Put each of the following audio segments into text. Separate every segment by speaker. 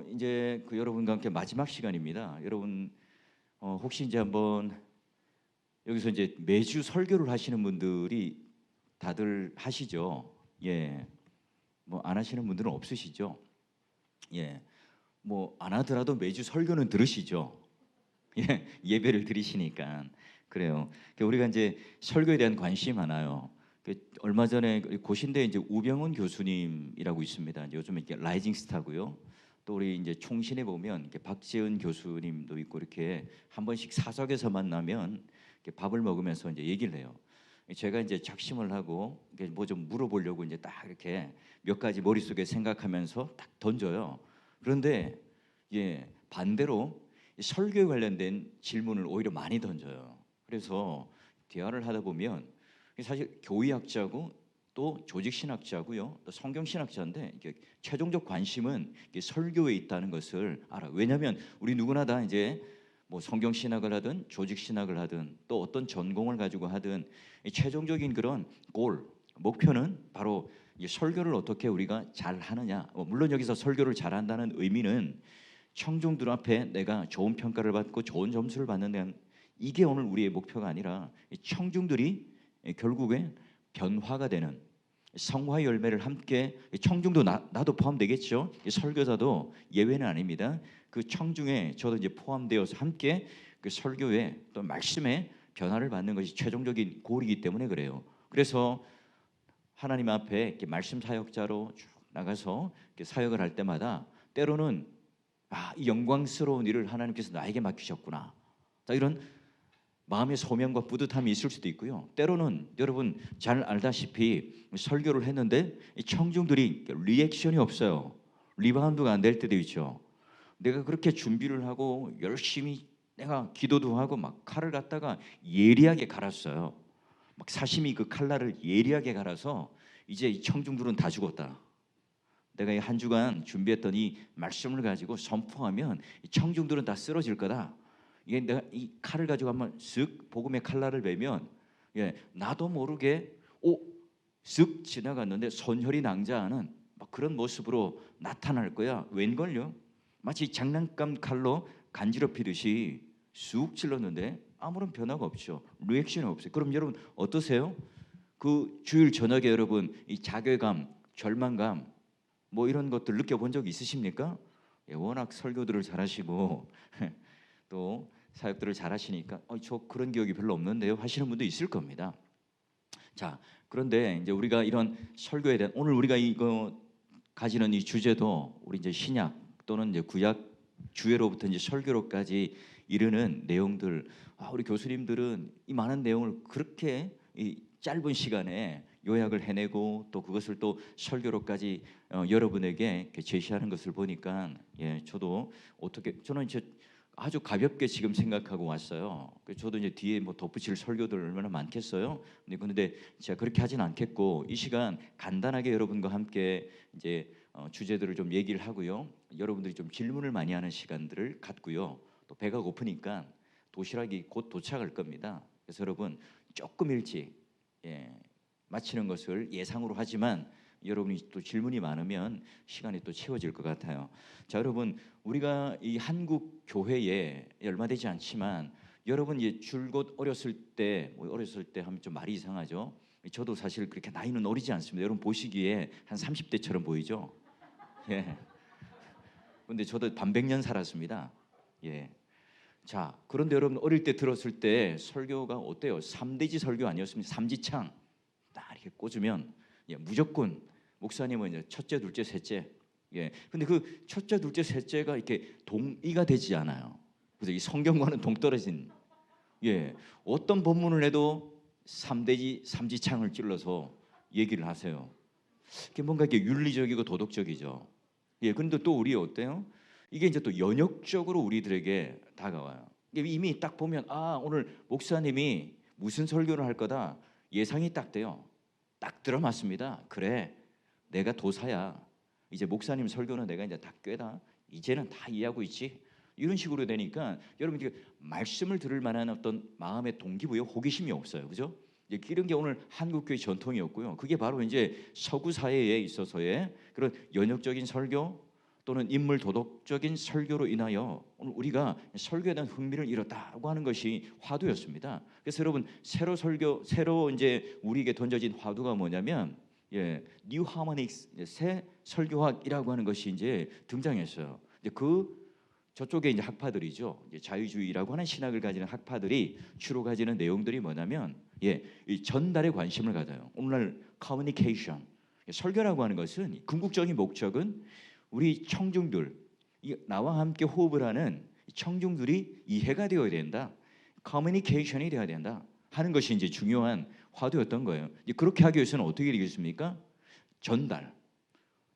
Speaker 1: 이제 여러분과 함께 마지막 시간입니다. 여러분 혹시 이제 한번 여기서 이제 매주 설교를 하시는 분들이 다들 하시죠? 예. 뭐 안 하시는 분들은 없으시죠? 예. 뭐 안 하더라도 매주 설교는 들으시죠? 예. 예배를 드리시니까. 그래요. 우리가 이제 설교에 대한 관심이 많아요. 얼마 전에 고신대 이제 우병훈 교수님이라고 있습니다. 이제 요즘 이렇게 라이징 스타고요. 또 우리 이제 총신에 보면 이렇게 박재은 교수님도 있고 이렇게 한 번씩 사석에서 만나면 이렇게 밥을 먹으면서 이제 얘기를 해요. 제가 이제 작심을 하고 뭐 좀 물어보려고 이제 딱 이렇게 몇 가지 머릿속에 생각하면서 딱 던져요. 그런데 반대로 설교에 관련된 질문을 오히려 많이 던져요. 그래서 대화를 하다 보면 사실 교의학자고 또 조직신학자고요, 또 성경신학자인데 이게 최종적 관심은 설교에 있다는 것을 알아. 왜냐하면 우리 누구나 다 이제 뭐 성경신학을 하든 조직신학을 하든 또 어떤 전공을 가지고 하든 최종적인 그런 목표는 바로 이 설교를 어떻게 우리가 잘 하느냐. 물론 여기서 설교를 잘한다는 의미는 청중들 앞에 내가 좋은 평가를 받고 좋은 점수를 받는 데는 이게 오늘 우리의 목표가 아니라 청중들이 결국에 변화가 되는 성화의 열매를 함께, 청중도 나도 포함되겠죠. 설교자도 예외는 아닙니다. 그 청중에 저도 이제 포함되어서 함께 그 설교에 또 말씀에 변화를 받는 것이 최종적인 골이기 때문에 그래요. 그래서 하나님 앞에 이렇게 말씀 사역자로 쭉 나가서 이렇게 사역을 할 때마다 때로는 이 영광스러운 일을 하나님께서 나에게 맡기셨구나. 자, 이런 마음의 소명과 뿌듯함이 있을 수도 있고요. 때로는 여러분 잘 알다시피 설교를 했는데 청중들이 리액션이 없어요. 리바운드가 안 될 때도 있죠. 내가 그렇게 준비를 하고 열심히 내가 기도도 하고 막 칼을 갖다가 예리하게 갈았어요. 막 사심이 그 칼날을 예리하게 갈아서 이제 이 청중들은 다 죽었다. 내가 이 한 주간 준비했던 이 말씀을 가지고 선포하면 이 청중들은 다 쓰러질 거다. 이게 내가 이 칼을 가지고 한번 쓱 복음의 칼날을 베면 나도 모르게 쓱 지나갔는데 손혈이 낭자하는 막 그런 모습으로 나타날 거야. 웬걸요? 마치 장난감 칼로 간지럽히듯이 쑥 찔렀는데 아무런 변화가 없죠. 리액션이 없어요. 그럼 여러분 어떠세요? 그 주일 저녁에 여러분 이 자괴감, 절망감 뭐 이런 것들 느껴본 적 있으십니까? 워낙 설교들을 잘하시고 또 사역들을 잘하시니까 저 그런 기억이 별로 없는데요 하시는 분도 있을 겁니다. 자, 그런데 이제 우리가 이런 설교에 대한 오늘 우리가 이거 가지는 이 주제도 우리 이제 신약 또는 이제 구약 주예로부터 이제 설교로까지 이르는 내용들, 우리 교수님들은 이 많은 내용을 그렇게 이 짧은 시간에 요약을 해내고 또 그것을 또 설교로까지 여러분에게 제시하는 것을 보니까 저도 어떻게 저는 이제 아주 가볍게 지금 생각하고 왔어요. 저도 이제 뒤에 뭐 덧붙일 설교들 얼마나 많겠어요. 근데 제가 그렇게 하진 않겠고 이 시간 간단하게 여러분과 함께 이제 주제들을 좀 얘기를 하고요. 여러분들이 좀 질문을 많이 하는 시간들을 갖고요. 또 배가 고프니까 도시락이 곧 도착할 겁니다. 그래서 여러분 조금 일찍 마치는 것을 예상으로 하지만 여러분이 또 질문이 많으면 시간이 또 채워질 것 같아요. 자, 여러분 우리가 이 한국 교회에 얼마 되지 않지만 여러분 줄곧 어렸을 때 하면 좀 말이 이상하죠. 저도 사실 그렇게 나이는 어리지 않습니다. 여러분 보시기에 한 30대처럼 보이죠. 근데 저도 반백년 살았습니다. 자, 그런데 여러분 어릴 때 들었을 때 설교가 어때요? 삼대지 설교 아니었습니까? 삼지창 딱 이렇게 꽂으면 무조건 목사님은 이제 첫째, 둘째, 셋째. 근데 그 첫째, 둘째, 셋째가 이렇게 동의가 되지 않아요. 그래서 이 성경과는 동떨어진. 어떤 본문을 해도 삼대지, 삼지창을 찔러서 얘기를 하세요. 이게 뭔가 이렇게 윤리적이고 도덕적이죠. 근데 또 우리 어때요? 이게 이제 또 연역적으로 우리들에게 다가와요. 이미 딱 보면 오늘 목사님이 무슨 설교를 할 거다 예상이 딱 돼요. 딱 들어맞습니다. 그래, 내가 도사야. 이제 목사님 설교는 내가 이제 다 꿰다. 이제는 다 이해하고 있지. 이런 식으로 되니까 여러분 말씀을 들을 만한 어떤 마음의 동기부여, 호기심이 없어요. 그죠? 이런 게 오늘 한국교회 전통이었고요. 그게 바로 이제 서구 사회에 있어서의 그런 연역적인 설교, 또는 인물 도덕적인 설교로 인하여 오늘 우리가 설교에 대한 흥미를 잃었다고 하는 것이 화두였습니다. 그래서 여러분 새로 이제 우리에게 던져진 화두가 뭐냐면 뉴 하모닉스 새 설교학이라고 하는 것이 이제 등장했어요. 이제 저쪽에 이제 학파들이죠. 이제 자유주의라고 하는 신학을 가지는 학파들이 주로 가지는 내용들이 뭐냐면 이 전달에 관심을 가져요. 오늘날 커뮤니케이션 설교라고 하는 것은 궁극적인 목적은 우리 청중들 나와 함께 호흡을 하는 청중들이 이해가 되어야 된다. 커뮤니케이션이 되어야 된다 하는 것이 이제 중요한 화두였던 거예요. 이제 그렇게 하기 위해서는 어떻게 되겠습니까? 전달,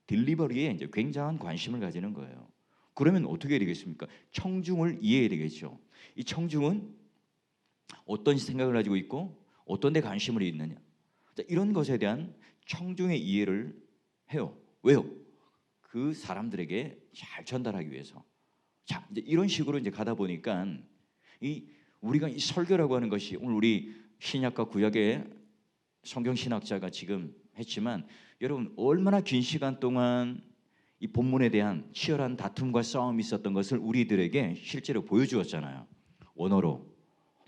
Speaker 1: 딜리버리에 이제 굉장한 관심을 가지는 거예요. 그러면 어떻게 되겠습니까? 청중을 이해해야 되겠죠. 이 청중은 어떤 생각을 가지고 있고 어떤 데 관심을 있느냐. 이런 것에 대한 청중의 이해를 해요. 왜요? 그 사람들에게 잘 전달하기 위해서. 자, 이제 이런 식으로 이제 가다 보니까 우리가 이 설교라고 하는 것이 오늘 우리 신약과 구약의 성경 신학자가 지금 했지만 여러분 얼마나 긴 시간 동안 이 본문에 대한 치열한 다툼과 싸움이 있었던 것을 우리들에게 실제로 보여주었잖아요. 원어로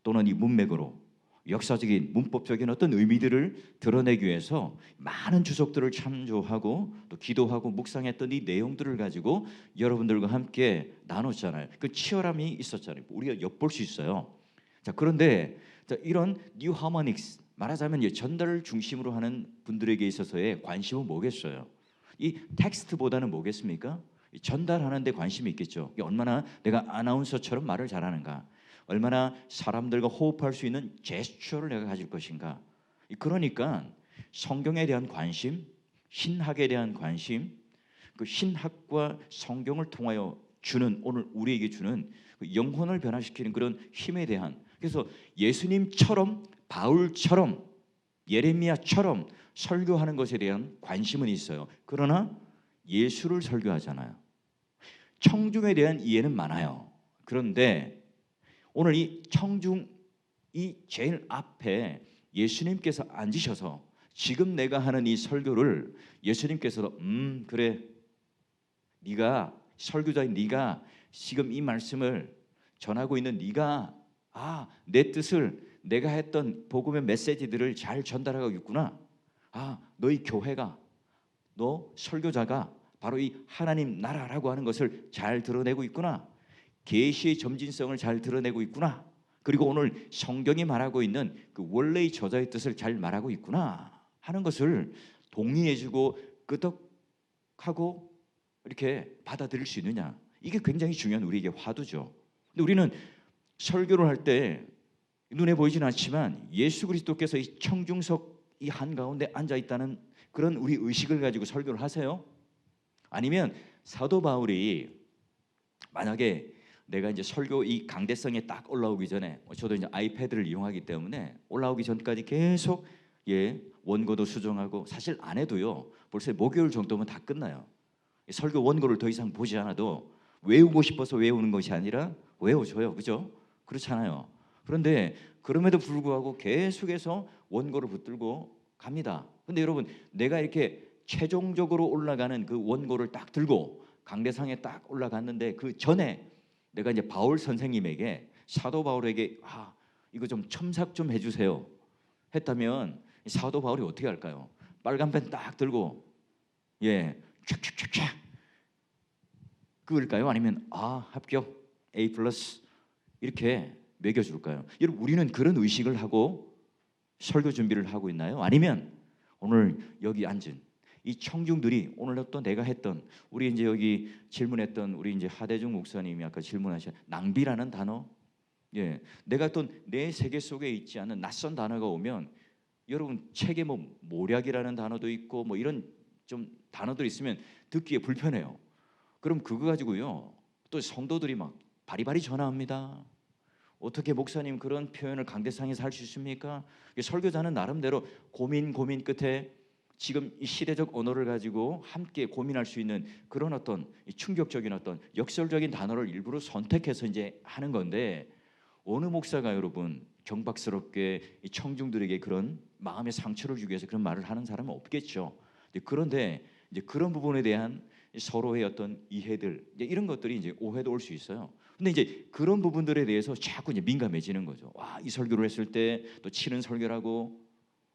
Speaker 1: 또는 이 문맥으로 역사적인 문법적인 어떤 의미들을 드러내기 위해서 많은 주석들을 참조하고 또 기도하고 묵상했던 이 내용들을 가지고 여러분들과 함께 나눴잖아요. 그 치열함이 있었잖아요. 우리가 엿볼 수 있어요. 자, 그런데 이런 뉴 하모닉스 말하자면 전달을 중심으로 하는 분들에게 있어서의 관심은 뭐겠어요? 이 텍스트보다는 뭐겠습니까? 전달하는 데 관심이 있겠죠. 얼마나 내가 아나운서처럼 말을 잘하는가, 얼마나 사람들과 호흡할 수 있는 제스처를 내가 가질 것인가. 그러니까 성경에 대한 관심, 신학에 대한 관심, 그 신학과 성경을 통하여 주는 오늘 우리에게 주는 그 영혼을 변화시키는 그런 힘에 대한, 그래서 예수님처럼 바울처럼 예레미야처럼 설교하는 것에 대한 관심은 있어요. 그러나 예수를 설교하잖아요. 청중에 대한 이해는 많아요. 그런데 오늘 이 청중 이 제일 앞에 예수님께서 앉으셔서 지금 내가 하는 이 설교를 예수님께서 그래 네가 설교자인 네가 지금 이 말씀을 전하고 있는 네가 내 뜻을 내가 했던 복음의 메시지들을 잘 전달하고 있구나. 너희 교회가 너 설교자가 바로 이 하나님 나라라고 하는 것을 잘 드러내고 있구나. 계시의 점진성을 잘 드러내고 있구나. 그리고 오늘 성경이 말하고 있는 그 원래의 저자의 뜻을 잘 말하고 있구나 하는 것을 동의해주고 끄덕하고 이렇게 받아들일 수 있느냐. 이게 굉장히 중요한 우리에게 화두죠. 근데 우리는 설교를 할 때 눈에 보이지는 않지만 예수 그리스도께서 이 청중석 이 한가운데 앉아 있다는 그런 우리 의식을 가지고 설교를 하세요? 아니면 사도 바울이 만약에 내가 이제 설교 이 강대성에 딱 올라오기 전에 저도 이제 아이패드를 이용하기 때문에 올라오기 전까지 계속 원고도 수정하고 사실 안 해도요 벌써 목요일 정도면 다 끝나요. 설교 원고를 더 이상 보지 않아도 외우고 싶어서 외우는 것이 아니라 외워줘요. 그죠? 그렇잖아요. 그런데 그럼에도 불구하고 계속해서 원고를 붙들고 갑니다. 근데 여러분 내가 이렇게 최종적으로 올라가는 그 원고를 딱 들고 강대상에 딱 올라갔는데 그 전에 내가 이제 바울 선생님에게 사도 바울에게 이거 좀 첨삭 좀 해주세요 했다면 사도 바울이 어떻게 할까요? 빨간 펜 딱 들고 촥촥촥촥 그을까요? 아니면 합격 A+ 이렇게 매겨줄까요? 여러분 우리는 그런 의식을 하고 설교 준비를 하고 있나요? 아니면 오늘 여기 앉은 이 청중들이 오늘 또 내가 했던 우리 이제 여기 질문했던 우리 이제 하대중 목사님이 아까 질문하신 낭비라는 단어, 내가 또 내 세계 속에 있지 않은 낯선 단어가 오면 여러분 책에 뭐 모략이라는 단어도 있고 뭐 이런 좀 단어들이 있으면 듣기에 불편해요. 그럼 그거 가지고요 또 성도들이 막 바리바리 전화합니다. 어떻게 목사님 그런 표현을 강대상에서 할 수 있습니까? 설교자는 나름대로 고민 끝에 지금 이 시대적 언어를 가지고 함께 고민할 수 있는 그런 어떤 충격적인 어떤 역설적인 단어를 일부러 선택해서 이제 하는 건데 어느 목사가 여러분 경박스럽게 이 청중들에게 그런 마음의 상처를 주기 위해서 그런 말을 하는 사람은 없겠죠. 그런데 이제 그런 부분에 대한 서로의 어떤 이해들 이제 이런 것들이 이제 오해도 올 수 있어요. 근데 이제 그런 부분들에 대해서 자꾸 이제 민감해지는 거죠. 와, 이 설교를 했을 때 또 치는 설교라고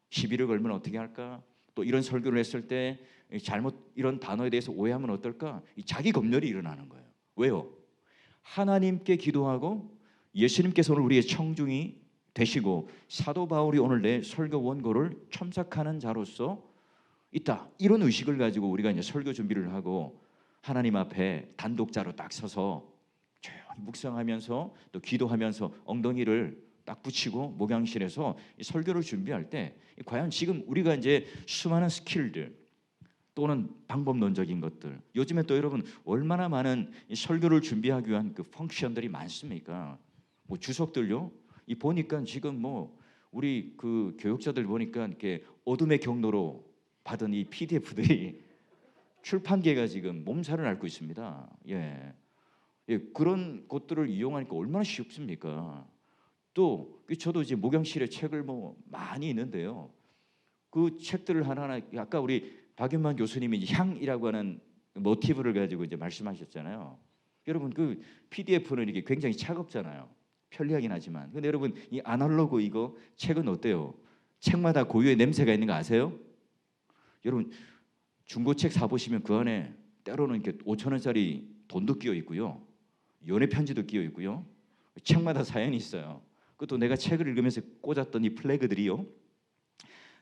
Speaker 1: 시비를 걸면 어떻게 할까? 또 이런 설교를 했을 때 잘못 이런 단어에 대해서 오해하면 어떨까? 이 자기 검열이 일어나는 거예요. 왜요? 하나님께 기도하고 예수님께서 오늘 우리의 청중이 되시고 사도 바울이 오늘 내 설교 원고를 첨삭하는 자로서 있다. 이런 의식을 가지고 우리가 이제 설교 준비를 하고 하나님 앞에 단독자로 딱 서서 조용히 묵상하면서 또 기도하면서 엉덩이를 딱 붙이고 목양실에서 이 설교를 준비할 때 과연 지금 우리가 이제 수많은 스킬들 또는 방법론적인 것들 요즘에 또 여러분 얼마나 많은 이 설교를 준비하기 위한 그 펑션들이 많습니까? 뭐 주석들요. 이 보니까 지금 뭐 우리 그 교육자들 보니까 이렇게 어둠의 경로로 받은 이 PDF들이 출판계가 지금 몸살을 앓고 있습니다. 예. 예, 그런 것들을 이용하니까 얼마나 쉽습니까? 또 저도 이제 목양실에 책을 뭐 많이 있는데요. 그 책들을 하나하나 아까 우리 박윤만 교수님이 이제 향이라고 하는 모티브를 가지고 이제 말씀하셨잖아요. 여러분 그 PDF는 이게 굉장히 차갑잖아요. 편리하긴 하지만. 근데 여러분 이 아날로그 이거 책은 어때요? 책마다 고유의 냄새가 있는 거 아세요? 여러분 중고책 사 보시면 그 안에 때로는 이렇게 5천 원짜리 돈도 끼어 있고요. 연애 편지도 끼어 있고요. 책마다 사연이 있어요. 그것도 내가 책을 읽으면서 꽂았던 이 플래그들이요.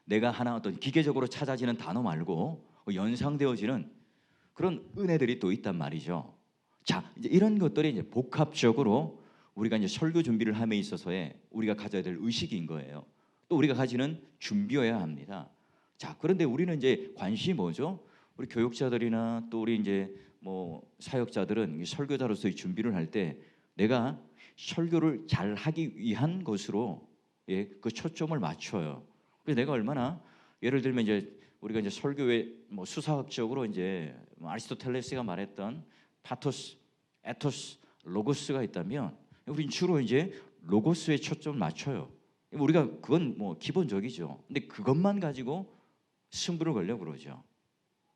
Speaker 1: 내가 하나 어떤 기계적으로 찾아지는 단어 말고 연상되어지는 그런 은혜들이 또 있단 말이죠. 자, 이제 이런 것들이 이제 복합적으로 우리가 이제 설교 준비를 함에 있어서의 우리가 가져야 될 의식인 거예요. 또 우리가 가지는 준비여야 합니다. 자, 그런데 우리는 이제 관심이 뭐죠? 우리 교육자들이나 또 우리 이제 뭐 사역자들은 설교자로서의 준비를 할 때 내가 설교를 잘 하기 위한 것으로 예, 그 초점을 맞춰요. 그래서 내가 얼마나 예를 들면 이제 우리가 이제 설교의 뭐 수사학적으로 이제 뭐 아리스토텔레스가 말했던 파토스, 에토스, 로고스가 있다면 우리는 주로 이제 로고스에 초점을 맞춰요. 우리가 그건 뭐 기본적이죠. 근데 그것만 가지고 승부를 걸려 그러죠.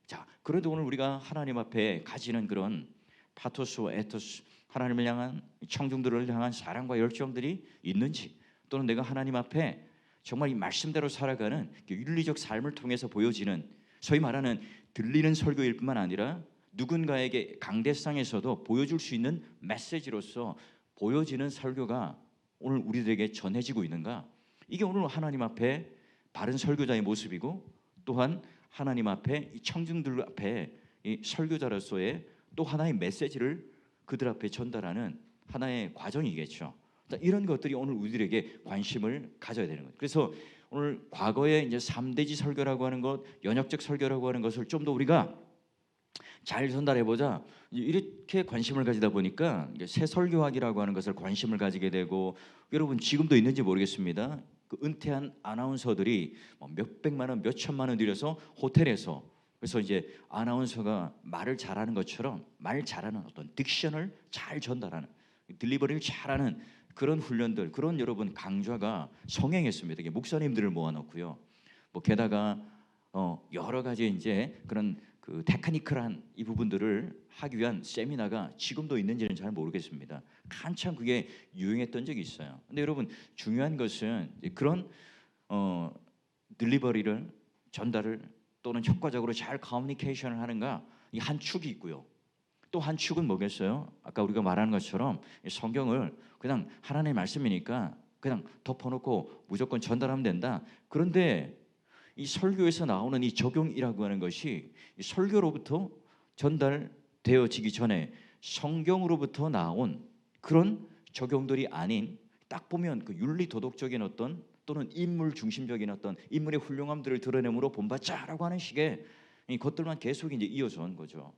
Speaker 1: 자, 그래도 오늘 우리가 하나님 앞에 가지는 그런 파토스와 에토스, 하나님을 향한 청중들을 향한 사랑과 열정들이 있는지, 또는 내가 하나님 앞에 정말 이 말씀대로 살아가는 윤리적 삶을 통해서 보여지는 소위 말하는 들리는 설교일 뿐만 아니라 누군가에게 강대상에서도 보여줄 수 있는 메시지로서 보여지는 설교가 오늘 우리들에게 전해지고 있는가? 이게 오늘 하나님 앞에 바른 설교자의 모습이고, 또한 하나님 앞에 이 청중들 앞에 이 설교자로서의 또 하나의 메시지를 그들 앞에 전달하는 하나의 과정이겠죠. 이런 것들이 오늘 우리들에게 관심을 가져야 되는 거예요. 그래서 오늘 과거에 이제 3대지 설교라고 하는 것, 연역적 설교라고 하는 것을 좀 더 우리가 잘 전달해 보자. 이렇게 관심을 가지다 보니까 새 설교학이라고 하는 것을 관심을 가지게 되고, 여러분 지금도 있는지 모르겠습니다. 그 은퇴한 아나운서들이 뭐 몇백만 원, 몇천만 원 들여서 호텔에서 그래서 이제 아나운서가 말을 잘하는 것처럼 말 잘하는 어떤 딕션을 잘 전달하는 딜리버리를 잘하는 그런 훈련들, 그런 여러분 강좌가 성행했습니다. 이게 목사님들을 모아놓고요. 뭐 게다가 여러 가지 이제 그런 그 테크니컬한 이 부분들을 하기 위한 세미나가 지금도 있는지는 잘 모르겠습니다. 한참 그게 유행했던 적이 있어요. 근데 여러분 중요한 것은 그런 딜리버리를 전달을 또는 효과적으로 잘 커뮤니케이션을 하는가, 이 한 축이 있고요. 또 한 축은 뭐겠어요? 아까 우리가 말하는 것처럼 성경을 그냥 하나님의 말씀이니까 그냥 덮어놓고 무조건 전달하면 된다. 그런데 이 설교에서 나오는 이 적용이라고 하는 것이 이 설교로부터 전달되어지기 전에 성경으로부터 나온 그런 적용들이 아닌, 딱 보면 그 윤리 도덕적인 어떤 또는 인물 중심적인 어떤 인물의 훌륭함들을 드러내므로 본받자라고 하는 식의 이 것들만 계속 이제 이어져 온 거죠.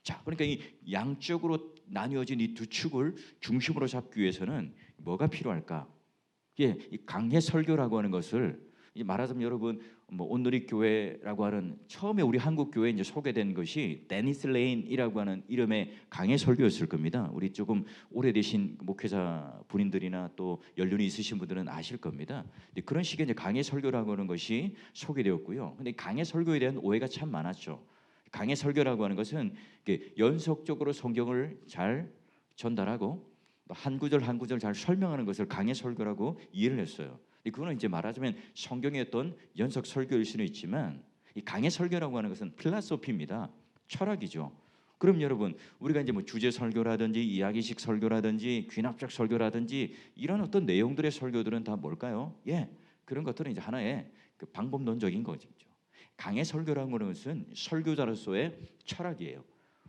Speaker 1: 자, 그러니까 이 양쪽으로 나뉘어진 이 두 축을 중심으로 잡기 위해서는 뭐가 필요할까? 예, 이 강해 설교라고 하는 것을 이제 말하자면 여러분 뭐 온누리 교회라고 하는 처음에 우리 한국 교회에 이제 소개된 것이 데니스 레인이라고 하는 이름의 강해 설교였을 겁니다. 우리 조금 오래되신 목회자 분들이나 또 연륜이 있으신 분들은 아실 겁니다. 그런 식의 이제 강해 설교라고 하는 것이 소개되었고요. 근데 강해 설교에 대한 오해가 참 많았죠. 강해 설교라고 하는 것은 연속적으로 성경을 잘 전달하고 한 구절 한 구절 잘 설명하는 것을 강해 설교라고 이해를 했어요. 그거는 이제 말하자면 성경의 어떤 연속 설교일 수는 있지만 이 강해 설교라고 하는 것은 필라소피입니다. 철학이죠. 그럼 여러분 우리가 이제 뭐 주제 설교라든지 이야기식 설교라든지 귀납적 설교라든지 이런 어떤 내용들의 설교들은 다 뭘까요? 그런 것들은 이제 하나의 그 방법론적인 거죠. 강해 설교라는 것은 설교자로서의 철학이에요.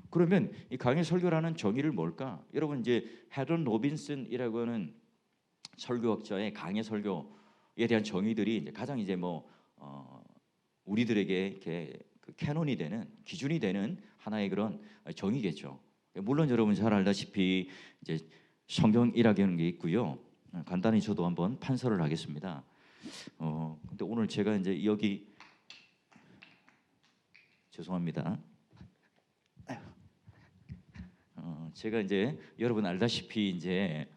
Speaker 1: 그러면 이 강해 설교라는 정의를 뭘까? 여러분 이제 헤런 로빈슨이라고 하는 설교학자의 강해 설교에 대한 정의들이 이제 가장 이제 우리들에게 이렇게 그 캐논이 되는 기준이 되는 하나의 그런 정의겠죠. 물론 여러분 잘 알다시피 이제 성경이라는 게 있고요. 간단히 저도 한번 판서를 하겠습니다. 근데 오늘 제가 이제 여기 죄송합니다. 제가 이제 여러분 알다시피 이제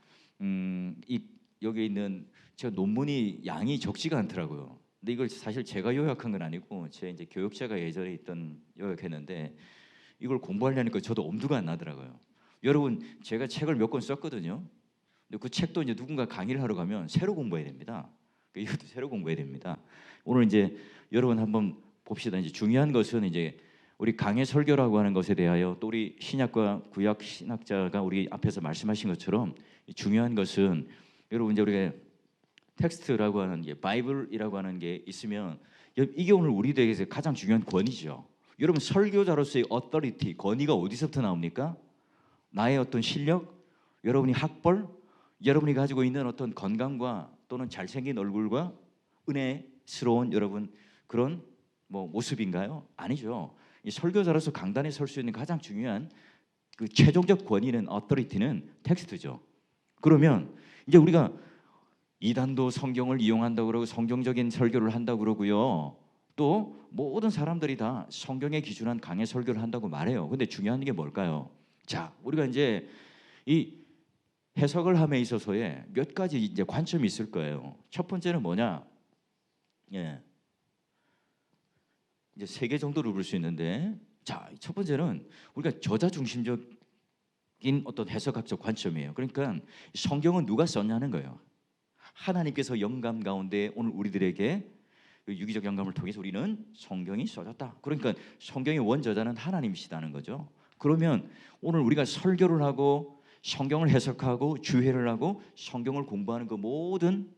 Speaker 1: 여기 있는 제가 논문이 양이 적지가 않더라고요. 근데 이걸 사실 제가 요약한 건 아니고 제 이제 교육자가 예전에 있던 요약했는데 이걸 공부하려니까 저도 엄두가 안 나더라고요. 여러분 제가 책을 몇 권 썼거든요. 근데 그 책도 이제 누군가 강의를 하러 가면 새로 공부해야 됩니다. 이것도 새로 공부해야 됩니다. 오늘 이제 여러분 한번 봅시다. 이제 중요한 것은 이제 우리 강해 설교라고 하는 것에 대하여 또 우리 신약과 구약 신학자가 우리 앞에서 말씀하신 것처럼 중요한 것은 여러분 이제 우리가 텍스트라고 하는 게 바이블이라고 하는 게 있으면 이게 오늘 우리들에게서 가장 중요한 권위죠. 여러분 설교자로서의 어떠리티 권위가 어디서부터 나옵니까? 나의 어떤 실력, 여러분이 학벌, 여러분이 가지고 있는 어떤 건강과 또는 잘생긴 얼굴과 은혜스러운 여러분 그런 모습인가요? 아니죠. 이 설교자로서 강단에 설 수 있는 가장 중요한 그 최종적 권위는 어떠리티는 텍스트죠. 그러면 이제 우리가 이단도 성경을 이용한다고 그러고 성경적인 설교를 한다고 그러고요. 또 모든 사람들이 다 성경에 기준한 강해 설교를 한다고 말해요. 근데 중요한 게 뭘까요? 자, 우리가 이제 이 해석을 함에 있어서의 몇 가지 이제 관점이 있을 거예요. 첫 번째는 뭐냐? 이제 3개 정도를 볼 수 있는데, 자, 첫 번째는 우리가 저자 중심적인 어떤 해석학적 관점이에요. 그러니까 성경은 누가 썼냐는 거예요. 하나님께서 영감 가운데 오늘 우리들에게 유기적 영감을 통해서 우리는 성경이 써졌다. 그러니까 성경의 원저자는 하나님이시다는 거죠. 그러면 오늘 우리가 설교를 하고 성경을 해석하고 주회를 하고 성경을 공부하는 그 모든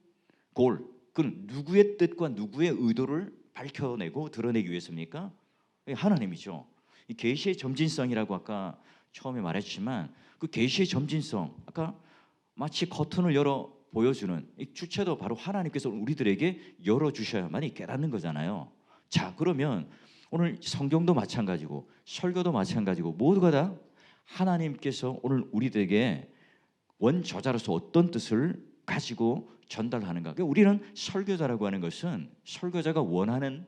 Speaker 1: 그건 누구의 뜻과 누구의 의도를 밝혀내고 드러내기 위해서입니까? 하나님이죠. 이 계시의 점진성이라고 아까 처음에 말했지만 그 계시의 점진성 아까 마치 커튼을 열어 보여주는 이 주체도 바로 하나님께서 우리들에게 열어주셔야만이 깨닫는 거잖아요. 자, 그러면 오늘 성경도 마찬가지고 설교도 마찬가지고 모두가 다 하나님께서 오늘 우리들에게 원저자로서 어떤 뜻을 가지고 전달하는가. 그러니까 우리는 설교자라고 하는 것은 설교자가 원하는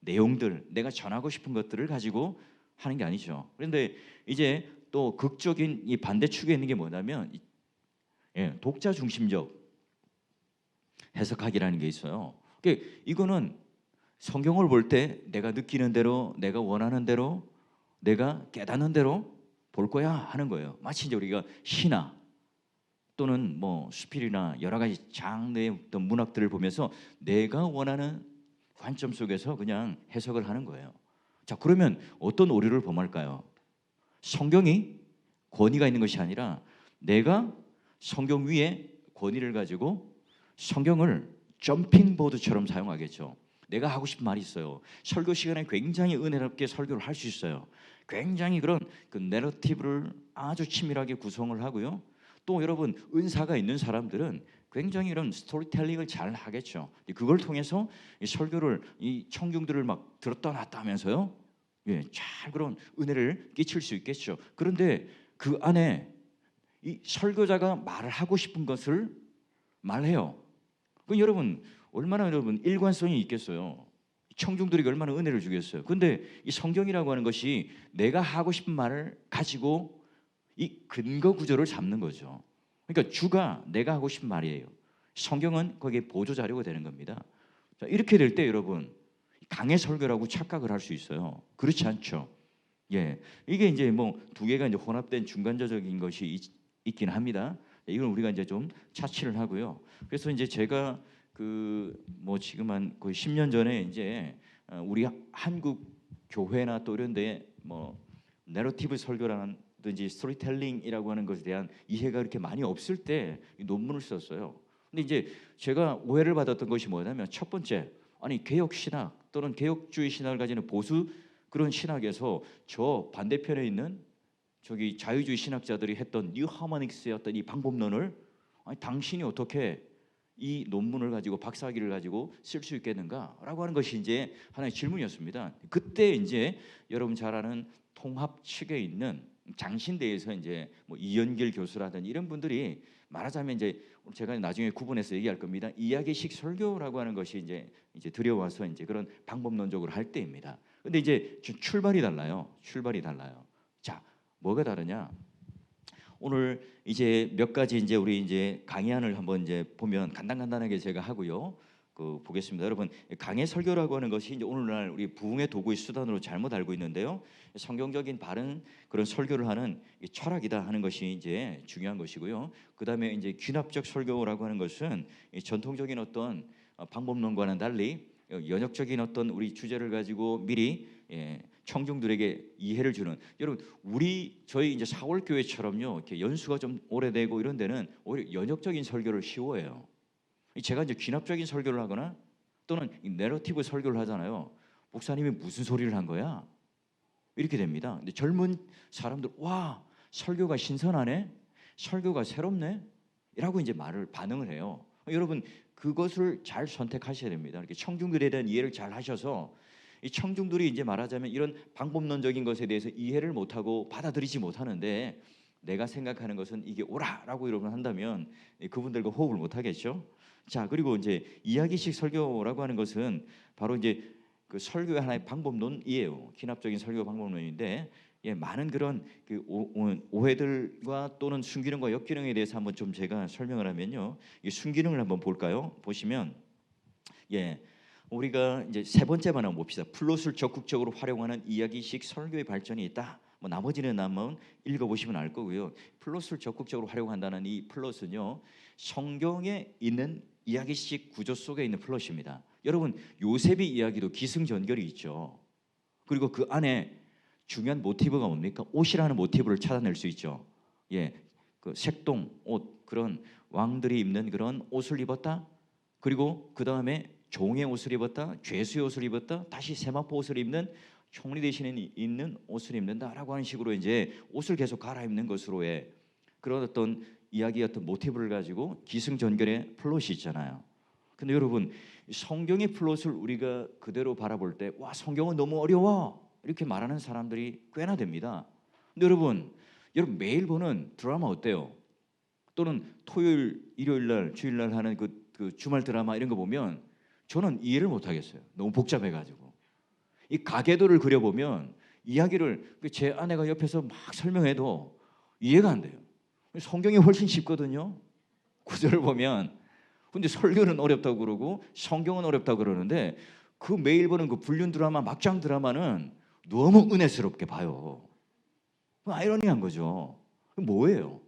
Speaker 1: 내용들, 내가 전하고 싶은 것들을 가지고 하는 게 아니죠. 그런데 이제 또 극적인 이 반대축에 있는 게 뭐냐면 독자 중심적 해석하기라는 게 있어요. 그러니까 이거는 성경을 볼 때 내가 느끼는 대로, 내가 원하는 대로, 내가 깨닫는 대로 볼 거야 하는 거예요. 마치 이제 우리가 신화 또는 수필이나 여러 가지 장르의 어떤 문학들을 보면서 내가 원하는 관점 속에서 그냥 해석을 하는 거예요. 자, 그러면 어떤 오류를 범할까요? 성경이 권위가 있는 것이 아니라 내가 성경 위에 권위를 가지고 성경을 점핑보드처럼 사용하겠죠. 내가 하고 싶은 말이 있어요. 설교 시간에 굉장히 은혜롭게 설교를 할 수 있어요. 굉장히 그런 그 내러티브를 아주 치밀하게 구성을 하고요. 또 여러분 은사가 있는 사람들은 굉장히 이런 스토리텔링을 잘 하겠죠. 그걸 통해서 이 설교를 이 청중들을 막 들었다 놨다 하면서요. 잘 그런 은혜를 끼칠 수 있겠죠. 그런데 그 안에 이 설교자가 말을 하고 싶은 것을 말해요. 그 여러분 얼마나 여러분 일관성이 있겠어요. 청중들에게 얼마나 은혜를 주겠어요. 근데 이 성경이라고 하는 것이 내가 하고 싶은 말을 가지고 이 근거 구조를 잡는 거죠. 그러니까 주가 내가 하고 싶은 말이에요. 성경은 거기에 보조 자료가 되는 겁니다. 자, 이렇게 될 때 여러분 강의 설교라고 착각을 할 수 있어요. 그렇지 않죠? 예, 이게 이제 뭐 두 개가 이제 혼합된 중간자적인 것이 있긴 합니다. 이건 우리가 이제 좀 차치를 하고요. 그래서 이제 제가 그 뭐 지금 한 거의 10년 전에 이제 우리 한국 교회나 또 이런 데뭐 내러티브 설교라든지 스토리텔링이라고 하는 것에 대한 이해가 그렇게 많이 없을 때 이 논문을 썼어요. 근데 이제 제가 오해를 받았던 것이 뭐냐면 첫 번째, 아니 개혁 신학 또는 개혁주의 신학을 가지는 보수 그런 신학에서 저 반대편에 있는 저기 자유주의 신학자들이 했던 뉴 하모닉스의 어떤 이 방법론을 아니 당신이 어떻게 이 논문을 가지고 박사학위를 가지고 쓸 수 있겠는가라고 하는 것이 이제 하나의 질문이었습니다. 그때 이제 여러분 잘 아는 통합 측에 있는 장신대에서 이제 뭐 이연길 교수라든지 이런 분들이 말하자면 이제 제가 나중에 구분해서 얘기할 겁니다. 이야기식 설교라고 하는 것이 이제 들여와서 이제 그런 방법론적으로 할 때입니다. 근데 이제 출발이 달라요. 출발이 달라요. 자, 뭐가 다르냐? 오늘 이제 몇 가지 이제 우리 이제 강의안을 한번 이제 보면 간단하게 제가 하고요. 그 보겠습니다. 여러분, 강해 설교라고 하는 것이 이제 오늘날 우리 부흥의 도구의 수단으로 잘못 알고 있는데요. 성경적인 바른 그런 설교를 하는 철학이다 하는 것이 이제 중요한 것이고요. 그다음에 이제 귀납적 설교라고 하는 것은 전통적인 어떤 방법론과는 달리 연역적인 어떤 우리 주제를 가지고 미리 청중들에게 이해를 주는, 여러분 저희 이제 사월교회처럼요 이렇게 연수가 좀 오래되고 이런 데는 오히려 연역적인 설교를 쉬워해요. 제가 이제 귀납적인 설교를 하거나 또는 내러티브 설교를 하잖아요. 목사님이 무슨 소리를 한 거야? 이렇게 됩니다. 근데 젊은 사람들 와 설교가 신선하네, 설교가 새롭네, 이라고 이제 반응을 해요. 여러분 그것을 잘 선택하셔야 됩니다. 이렇게 청중들에 대한 이해를 잘 하셔서 이 청중들이 이제 말하자면 이런 방법론적인 것에 대해서 이해를 못하고 받아들이지 못하는데 내가 생각하는 것은 이게 옳아라고 여러분 한다면 그분들과 호흡을 못하겠죠. 자, 그리고 이제 이야기식 설교라고 하는 것은 바로 이제 그 설교의 하나의 방법론이에요. 기납적인 설교 방법론인데 많은 그런 그 오해들과 또는 순기능과 역기능에 대해서 한번 좀 제가 설명을 하면요. 이 순기능을 한번 볼까요? 보시면 우리가 이제 세 번째만 한번 봅시다. 플롯을 적극적으로 활용하는 이야기식 설교의 발전이 있다. 뭐 나머지는 한번 읽어보시면 알 거고요. 플롯을 적극적으로 활용한다는 이 플롯은요, 성경에 있는 이야기식 구조 속에 있는 플롯입니다. 여러분 요셉의 이야기도 기승전결이 있죠. 그리고 그 안에 중요한 모티브가 뭡니까? 옷이라는 모티브를 찾아낼 수 있죠. 그 색동 옷, 그런 왕들이 입는 그런 옷을 입었다. 그리고 그 다음에 종의 옷을 입었다, 죄수의 옷을 입었다, 다시 세마포 옷을 입는 총리 대신에 있는 옷을 입는다라고 하는 식으로 이제 옷을 계속 갈아입는 것으로의 그런 어떤 이야기 어떤 모티브를 가지고 기승전결의 플롯이 있잖아요. 근데 여러분 성경의 플롯을 우리가 그대로 바라볼 때 와 성경은 너무 어려워 이렇게 말하는 사람들이 꽤나 됩니다. 근데 여러분 매일 보는 드라마 어때요? 또는 토요일, 일요일 날, 주일 날 하는 그 주말 드라마 이런 거 보면 저는 이해를 못 하겠어요. 너무 복잡해가지고. 이 가계도를 그려보면 이야기를 제 아내가 옆에서 막 설명해도 이해가 안 돼요. 성경이 훨씬 쉽거든요. 구절을 보면. 근데 설교는 어렵다고 그러고 성경은 어렵다고 그러는데 그 매일 보는 그 불륜 드라마, 막장 드라마는 너무 은혜스럽게 봐요. 아이러니한 거죠. 뭐예요?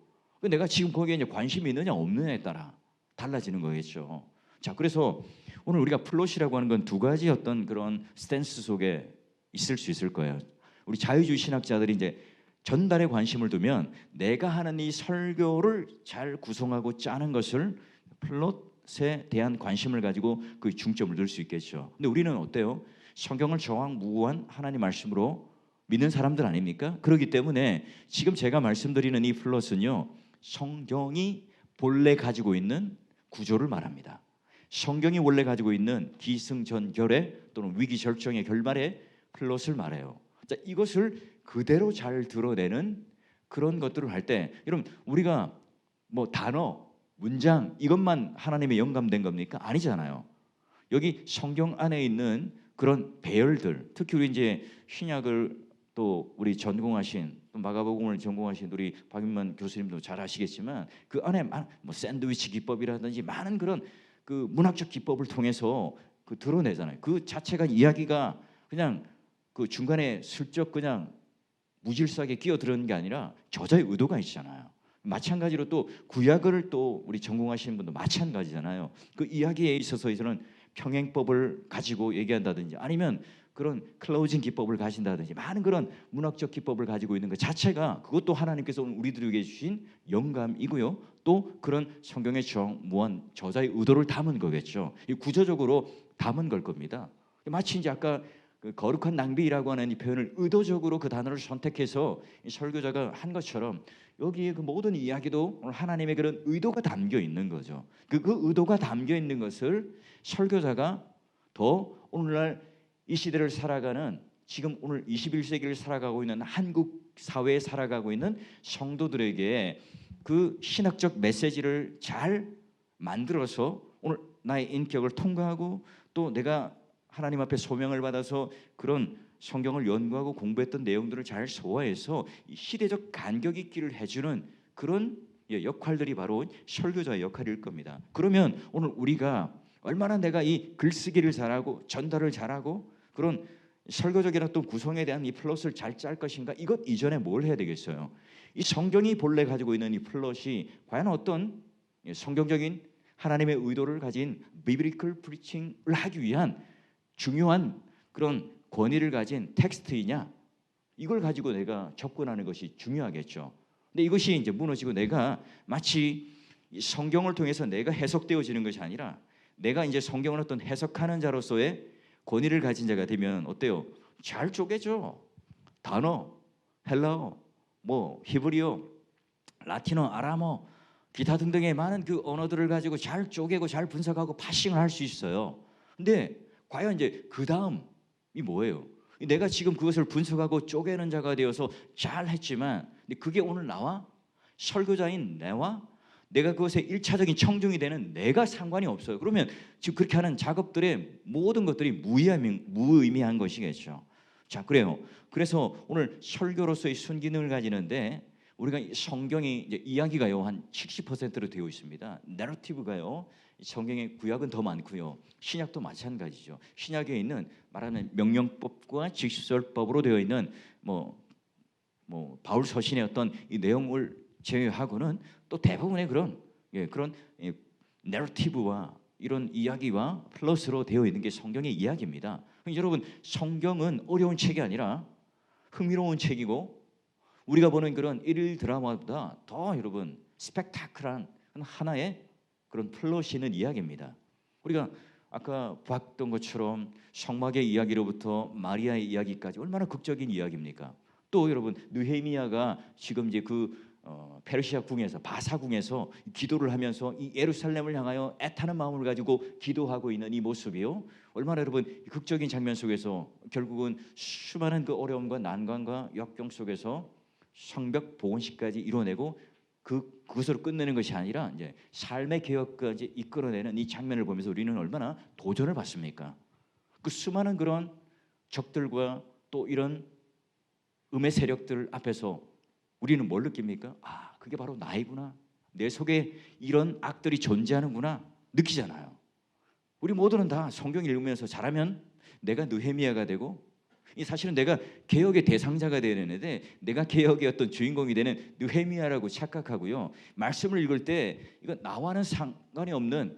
Speaker 1: 내가 지금 거기에 이제 관심이 있느냐 없느냐에 따라 달라지는 거겠죠. 자, 그래서 오늘 우리가 플롯이라고 하는 건 두 가지 어떤 그런 스탠스 속에 있을 수 있을 거예요. 우리 자유주의 신학자들이 이제 전달에 관심을 두면 내가 하는 이 설교를 잘 구성하고 짜는 것을 플롯에 대한 관심을 가지고 그 중점을 둘 수 있겠죠. 근데 우리는 어때요? 성경을 정확무구한 하나님 말씀으로 믿는 사람들 아닙니까? 그렇기 때문에 지금 제가 말씀드리는 이 플롯은요, 성경이 본래 가지고 있는 구조를 말합니다. 성경이 원래 가지고 있는 기승전결의 또는 위기절정의 결말의 플롯을 말해요. 자, 이것을 그대로 잘 드러내는 그런 것들을 할 때 여러분 우리가 뭐 단어, 문장 이것만 하나님의 영감된 겁니까? 아니잖아요. 여기 성경 안에 있는 그런 배열들, 특히 우리 이제 신약을 또 우리 전공하신 또 마가복음을 전공하신 우리 박윤만 교수님도 잘 아시겠지만 그 안에 뭐 샌드위치 기법이라든지 많은 그런 그 문학적 기법을 통해서 그 드러내잖아요. 그 자체가 이야기가 그냥 그 중간에 슬쩍 그냥 무질서하게 끼어들었는 게 아니라 저자의 의도가 있잖아요. 마찬가지로 또 구약을 또 우리 전공하시는 분도 마찬가지잖아요. 그 이야기에 있어서는 평행법을 가지고 얘기한다든지 아니면 그런 클로징 기법을 가진다든지 많은 그런 문학적 기법을 가지고 있는 것 자체가 그것도 하나님께서 우리들에게 주신 영감이고요. 또 그런 성경의 무한 저자의 의도를 담은 거겠죠. 이 구조적으로 담은 걸 겁니다. 마치 이제 아까 그 거룩한 낭비라고 하는 이 표현을 의도적으로 그 단어를 선택해서 이 설교자가 한 것처럼 여기에 그 모든 이야기도 오늘 하나님의 그런 의도가 담겨 있는 거죠. 그 의도가 담겨 있는 것을 설교자가 더 오늘날 이 시대를 살아가는 지금 오늘 21세기를 살아가고 있는 한국 사회에 살아가고 있는 성도들에게 그 신학적 메시지를 잘 만들어서 오늘 나의 인격을 통과하고 또 내가 하나님 앞에 소명을 받아서 그런 성경을 연구하고 공부했던 내용들을 잘 소화해서 시대적 간격 있기를 해주는 그런 역할들이 바로 설교자의 역할일 겁니다. 그러면 오늘 우리가 얼마나 내가 이 글쓰기를 잘하고 전달을 잘하고 그런 설교적인 어떤 구성에 대한 이 플롯을 잘 짤 것인가? 이것 이전에 뭘 해야 되겠어요? 이 성경이 본래 가지고 있는 이 플롯이 과연 어떤 성경적인 하나님의 의도를 가진 비블리컬 프리칭을 하기 위한 중요한 그런 권위를 가진 텍스트이냐? 이걸 가지고 내가 접근하는 것이 중요하겠죠. 근데 이것이 이제 무너지고 내가 마치 성경을 통해서 내가 해석되어지는 것이 아니라 내가 이제 성경을 어떤 해석하는 자로서의 권위를 가진 자가 되면 어때요? 잘 쪼개져. 단어, 헬라어, 뭐 히브리어, 라틴어, 아람어, 기타 등등의 많은 그 언어들을 가지고 잘 쪼개고 잘 분석하고 파싱을 할 수 있어요. 근데 과연 이제 그 다음이 뭐예요? 내가 지금 그것을 분석하고 쪼개는 자가 되어서 잘 했지만 그게 오늘 나와 설교자인 내와 내가 그것에 일차적인 청중이 되는 내가 상관이 없어요. 그러면 지금 그렇게 하는 작업들의 모든 것들이 무의미한 것이겠죠. 자, 그래요. 그래서 오늘 설교로서의 순기능을 가지는데 우리가 성경이 이제 이야기가요 한 70%로 되어 있습니다. 내러티브가요. 성경의 구약은 더 많고요. 신약도 마찬가지죠. 신약에 있는 말하는 명령법과 직설법으로 되어 있는 뭐 바울 서신의 어떤 이 내용을 제외하고는 또 대부분의 그런 내러티브와 이런 이야기와 플러스로 되어 있는 게 성경의 이야기입니다. 여러분 성경은 어려운 책이 아니라 흥미로운 책이고 우리가 보는 그런 일일 드라마보다 더 여러분 스펙타클한 하나의 그런 플롯이 있는 이야기입니다. 우리가 아까 봤던 것처럼 성막의 이야기로부터 마리아의 이야기까지 얼마나 극적인 이야기입니까? 또 여러분 느헤미야가 지금 이제 페르시아 궁에서 바사궁에서 기도를 하면서 이 예루살렘을 향하여 애타는 마음을 가지고 기도하고 있는 이 모습이요 얼마나 여러분 극적인 장면 속에서 결국은 수많은 그 어려움과 난관과 역경 속에서 성벽 봉헌식까지 이뤄내고 그것으로 끝내는 것이 아니라 이제 삶의 개혁까지 이끌어내는 이 장면을 보면서 우리는 얼마나 도전을 받습니까? 그 수많은 그런 적들과 또 이런 음의 세력들 앞에서 우리는 뭘 느낍니까? 아, 그게 바로 나이구나. 내 속에 이런 악들이 존재하는구나 느끼잖아요. 우리 모두는 다 성경 읽으면서 잘하면 내가 느헤미야가 되고 사실은 내가 개혁의 대상자가 되는데 내가 개혁의 어떤 주인공이 되는 느헤미야라고 착각하고요. 말씀을 읽을 때 이거 나와는 상관이 없는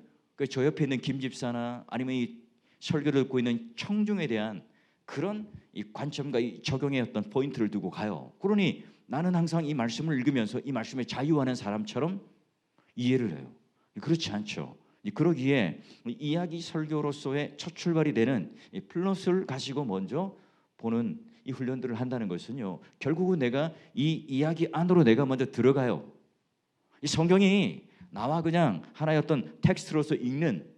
Speaker 1: 저 옆에 있는 김 집사나 아니면 이 설교를 듣고 있는 청중에 대한 그런 이 관점과 이 적용의 어떤 포인트를 두고 가요. 그러니 나는 항상 이 말씀을 읽으면서 이 말씀에 자유하는 사람처럼 이해를 해요. 그렇지 않죠. 그러기에 이야기 설교로서의 첫 출발이 되는 이 플롯을 가지고 먼저 보는 이 훈련들을 한다는 것은요. 결국은 내가 이 이야기 안으로 내가 먼저 들어가요. 이 성경이 나와 그냥 하나의 어떤 텍스트로서 읽는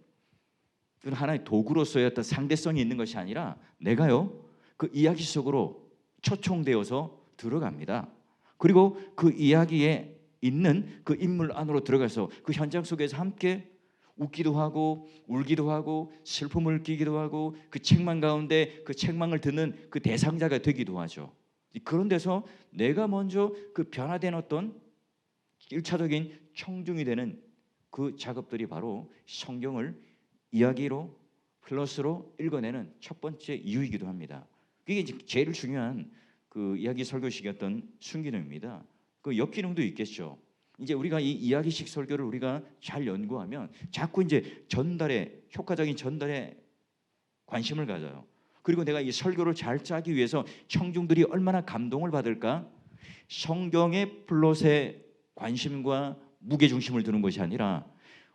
Speaker 1: 그런 하나의 도구로서의 어떤 상대성이 있는 것이 아니라 내가요 그 이야기 속으로 초청되어서 들어갑니다. 그리고 그 이야기에 있는 그 인물 안으로 들어가서 그 현장 속에서 함께 웃기도 하고 울기도 하고 슬픔을 끼기도 하고 그 책망 가운데 그 책망을 듣는 그 대상자가 되기도 하죠. 그런 데서 내가 먼저 그 변화된 어떤 1차적인 청중이 되는 그 작업들이 바로 성경을 이야기로 플러스로 읽어내는 첫 번째 이유이기도 합니다. 그게 이제 제일 중요한 그 이야기 설교식이었던 순기능입니다. 그 역기능도 있겠죠. 이제 우리가 이 이야기식 설교를 우리가 잘 연구하면 자꾸 이제 전달에 효과적인 전달에 관심을 가져요. 그리고 내가 이 설교를 잘 짜기 위해서 청중들이 얼마나 감동을 받을까? 성경의 플롯에 관심과 무게 중심을 두는 것이 아니라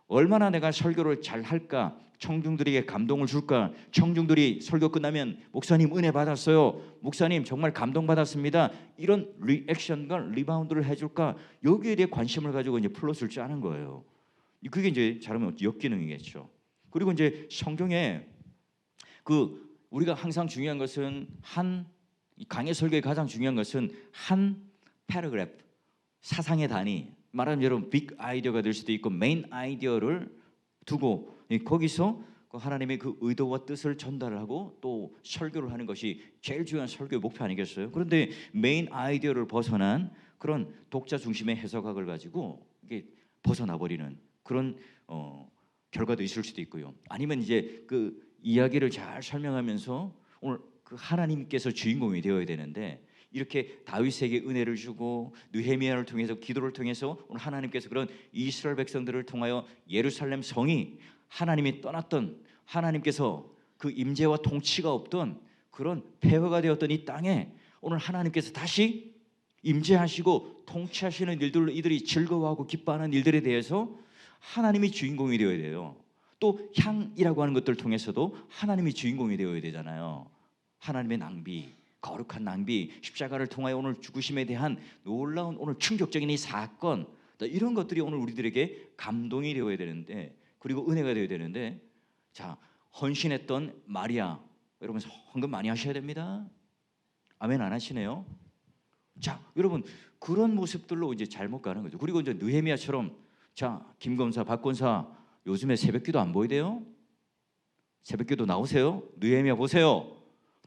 Speaker 1: 얼마나 내가 설교를 잘 할까? 청중들에게 감동을 줄까? 청중들이 설교 끝나면 목사님 은혜 받았어요. 목사님 정말 감동받았습니다. 이런 리액션과 리바운드를 해줄까? 여기에 대해 관심을 가지고 이제 플롯을 짜는 거예요. 그게 이제 잘하면 역기능이겠죠. 그리고 이제 성경에 그 우리가 항상 중요한 것은 강해 설교의 가장 중요한 것은 한 패러그래프, 사상의 단위, 말하면 여러분 빅 아이디어가 될 수도 있고 메인 아이디어를 두고 거기서 하나님의 그 의도와 뜻을 전달하고 또 설교를 하는 것이 제일 중요한 설교의 목표 아니겠어요? 그런데 메인 아이디어를 벗어난 그런 독자 중심의 해석학을 가지고 이게 벗어나 버리는 그런 결과도 있을 수도 있고요. 아니면 이제 그 이야기를 잘 설명하면서 오늘 그 하나님께서 주인공이 되어야 되는데 이렇게 다윗에게 은혜를 주고 느헤미야를 통해서 기도를 통해서 오늘 하나님께서 그런 이스라엘 백성들을 통하여 예루살렘 성이 하나님이 떠났던 하나님께서 그 임재와 통치가 없던 그런 폐허가 되었던 이 땅에 오늘 하나님께서 다시 임재하시고 통치하시는 일들로 이들이 즐거워하고 기뻐하는 일들에 대해서 하나님이 주인공이 되어야 돼요. 또 향이라고 하는 것들을 통해서도 하나님이 주인공이 되어야 되잖아요. 하나님의 낭비, 거룩한 낭비, 십자가를 통하여 오늘 죽으심에 대한 놀라운 오늘 충격적인 이 사건, 이런 것들이 오늘 우리들에게 감동이 되어야 되는데, 그리고 은혜가 되어야 되는데, 자, 헌신했던 마리아, 여러분 헌금 많이 하셔야 됩니다. 아멘 안 하시네요. 자, 여러분 그런 모습들로 이제 잘못 가는 거죠. 그리고 이제 느헤미야처럼 자, 김검사, 박권사 요즘에 새벽기도 안 보이대요? 새벽기도 나오세요? 느헤미야 보세요.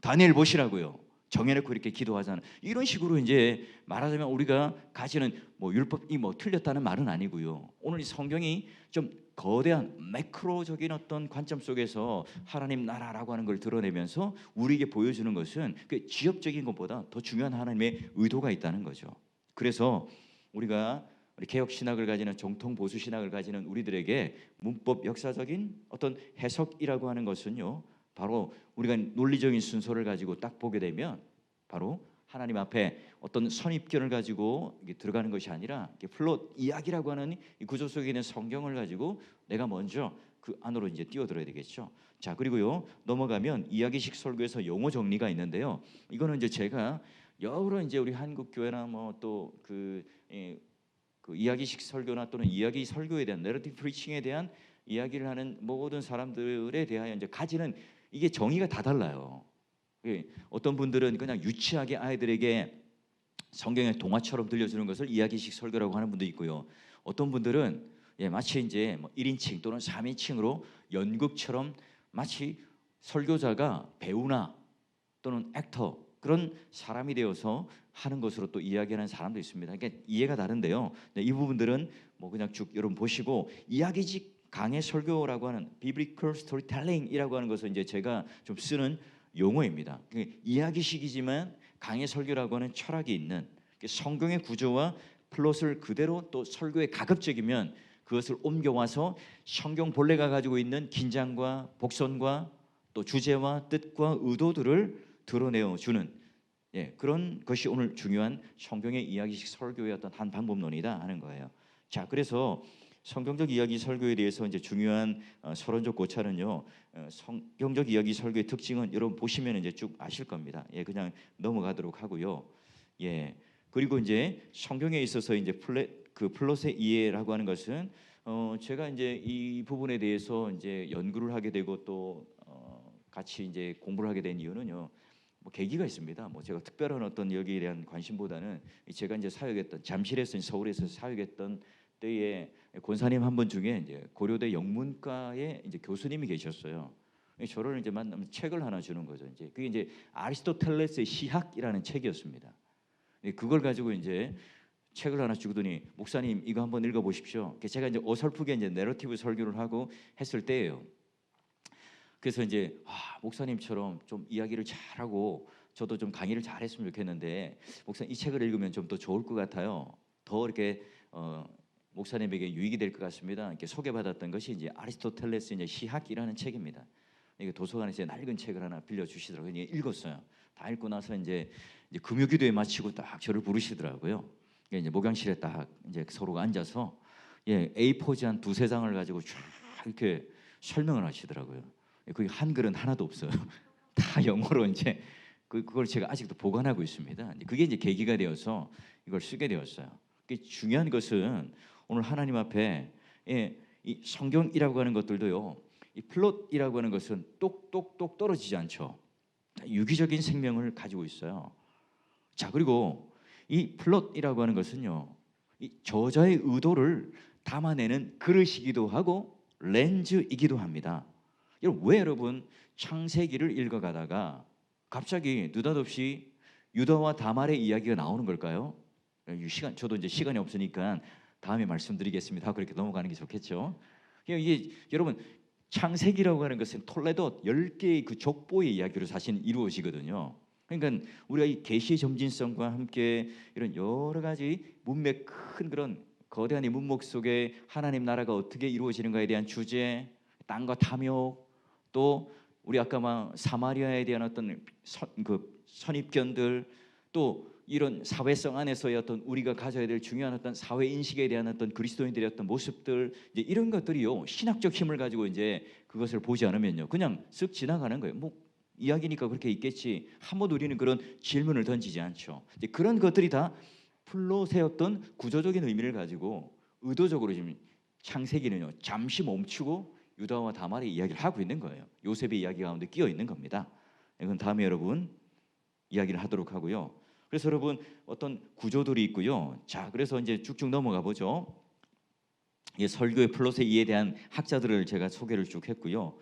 Speaker 1: 다니엘 보시라고요. 정해놓고 이렇게 기도하잖아요. 이런 식으로 이제 말하자면 우리가 가지는 뭐 율법이 뭐 틀렸다는 말은 아니고요. 오늘 이 성경이 좀 거대한 매크로적인 어떤 관점 속에서 하나님 나라라고 하는 걸 드러내면서 우리에게 보여주는 것은 그 지엽적인 것보다 더 중요한 하나님의 의도가 있다는 거죠. 그래서 우리가 개혁 신학을 가지는 정통 보수 신학을 가지는 우리들에게 문법 역사적인 어떤 해석이라고 하는 것은요, 바로 우리가 논리적인 순서를 가지고 딱 보게 되면 바로 하나님 앞에 어떤 선입견을 가지고 들어가는 것이 아니라 플롯 이야기라고 하는 이 구조 속에 있는 성경을 가지고 내가 먼저 그 안으로 이제 뛰어들어야 되겠죠. 자, 그리고요 넘어가면 이야기식 설교에서 용어 정리가 있는데요. 이거는 이제 제가 여러 이제 우리 한국 교회나 뭐 또 그 이야기식 설교나 또는 이야기 설교에 대한 내러티브 프리칭에 대한 이야기를 하는 모든 사람들에 대하여 이제 가지는 이게 정의가 다 달라요. 어떤 분들은 그냥 유치하게 아이들에게 성경의 동화처럼 들려주는 것을 이야기식 설교라고 하는 분도 있고요. 어떤 분들은 마치 이제 뭐 1인칭 또는 3인칭으로 연극처럼 마치 설교자가 배우나 또는 액터 그런 사람이 되어서 하는 것으로 또 이야기하는 사람도 있습니다. 그러니까 이해가 다른데요. 이 부분들은 뭐 그냥 쭉 여러분 보시고 이야기식 강의 설교라고 하는 비블리컬 스토리텔링이라고 하는 것은 이제 제가 좀 쓰는 용어입니다. 이야기식이지만 강의 설교라고 하는 철학이 있는 성경의 구조와 플롯을 그대로 또 설교에 가급적이면 그것을 옮겨와서 성경 본래가 가지고 있는 긴장과 복선과 또 주제와 뜻과 의도들을 드러내어 주는 그런 것이 오늘 중요한 성경의 이야기식 설교의 어떤 한 방법론이다 하는 거예요. 자, 그래서 성경적 이야기 설교에 대해서 이제 중요한 서론적 고찰은요. 성경적 이야기 설교의 특징은 여러분 보시면 이제 쭉 아실 겁니다. 그냥 넘어가도록 하고요. 그리고 이제 성경에 있어서 이제 플롯의 이해라고 하는 것은 제가 이제 이 부분에 대해서 이제 연구를 하게 되고 또 같이 이제 공부를 하게 된 이유는요. 뭐 계기가 있습니다. 뭐 제가 특별한 어떤 여기에 대한 관심보다는 제가 이제 사역했던 잠실에서 서울에서 사역했던 때에 권사님 한 분 중에 이제 고려대 영문과의 이제 교수님이 계셨어요. 저를 이제 만나면 책을 하나 주는 거죠. 이제 그게 이제 아리스토텔레스의 시학이라는 책이었습니다. 그걸 가지고 이제 책을 하나 주더니 목사님 이거 한번 읽어보십시오. 제가 이제 어설프게 이제 내러티브 설교를 하고 했을 때예요. 그래서 이제 목사님처럼 좀 이야기를 잘하고 저도 좀 강의를 잘했으면 좋겠는데 목사님 이 책을 읽으면 좀 더 좋을 것 같아요. 더 이렇게 목사님에게 유익이 될 것 같습니다. 이렇게 소개받았던 것이 이제 아리스토텔레스 이제 시학이라는 책입니다. 이게 도서관에서 낡은 책을 하나 빌려 주시더라고요. 읽었어요. 다 읽고 나서 이제 금요기도에 마치고 딱 저를 부르시더라고요. 이제 목양실에 딱 이제 서로가 앉아서 A4지 한 두세 장을 가지고 쫙 이렇게 설명을 하시더라고요. 거기 한글은 하나도 없어요. 다 영어로 이제 그걸 제가 아직도 보관하고 있습니다. 그게 이제 계기가 되어서 이걸 쓰게 되었어요. 중요한 것은 오늘 하나님 앞에 이 성경이라고 하는 것들도요. 이 플롯이라고 하는 것은 똑똑똑 떨어지지 않죠. 유기적인 생명을 가지고 있어요. 자, 그리고 이 플롯이라고 하는 것은요. 이 저자의 의도를 담아내는 그릇이기도 하고 렌즈이기도 합니다. 여러분 창세기를 읽어가다가 갑자기 느닷없이 유다와 다말의 이야기가 나오는 걸까요? 저도 이제 시간이 없으니까 다음에 말씀드리겠습니다. 그렇게 넘어가는 게 좋겠죠. 이게 여러분 창세기라고 하는 것은 톨레도 10개의 그 족보의 이야기로 사실 이루어지거든요. 그러니까 우리가 이 계시의 점진성과 함께 이런 여러 가지 문맥 큰 그런 거대한 이 문목 속에 하나님 나라가 어떻게 이루어지는가에 대한 주제, 땅과 탐욕, 또 우리 아까 막 사마리아에 대한 어떤 선입견들, 또 이런 사회성 안에서의 어떤 우리가 가져야 될 중요한 어떤 사회 인식에 대한 어떤 그리스도인들의 어떤 모습들, 이제 이런 것들이요 신학적 힘을 가지고 이제 그것을 보지 않으면요 그냥 쓱 지나가는 거예요. 뭐 이야기니까 그렇게 있겠지. 한 번도 우리는 그런 질문을 던지지 않죠. 이제 그런 것들이 다 플롯의 어떤 구조적인 의미를 가지고 의도적으로 지금 창세기는요 잠시 멈추고 유다와 다말의 이야기를 하고 있는 거예요. 요셉의 이야기 가운데 끼어 있는 겁니다. 이건 다음에 여러분 이야기를 하도록 하고요. 그래서 여러분 어떤 구조들이 있고요. 자, 그래서 이제 쭉쭉 넘어가 보죠. 설교의 플롯의 이해에 대한 학자들을 제가 소개를 쭉 했고요.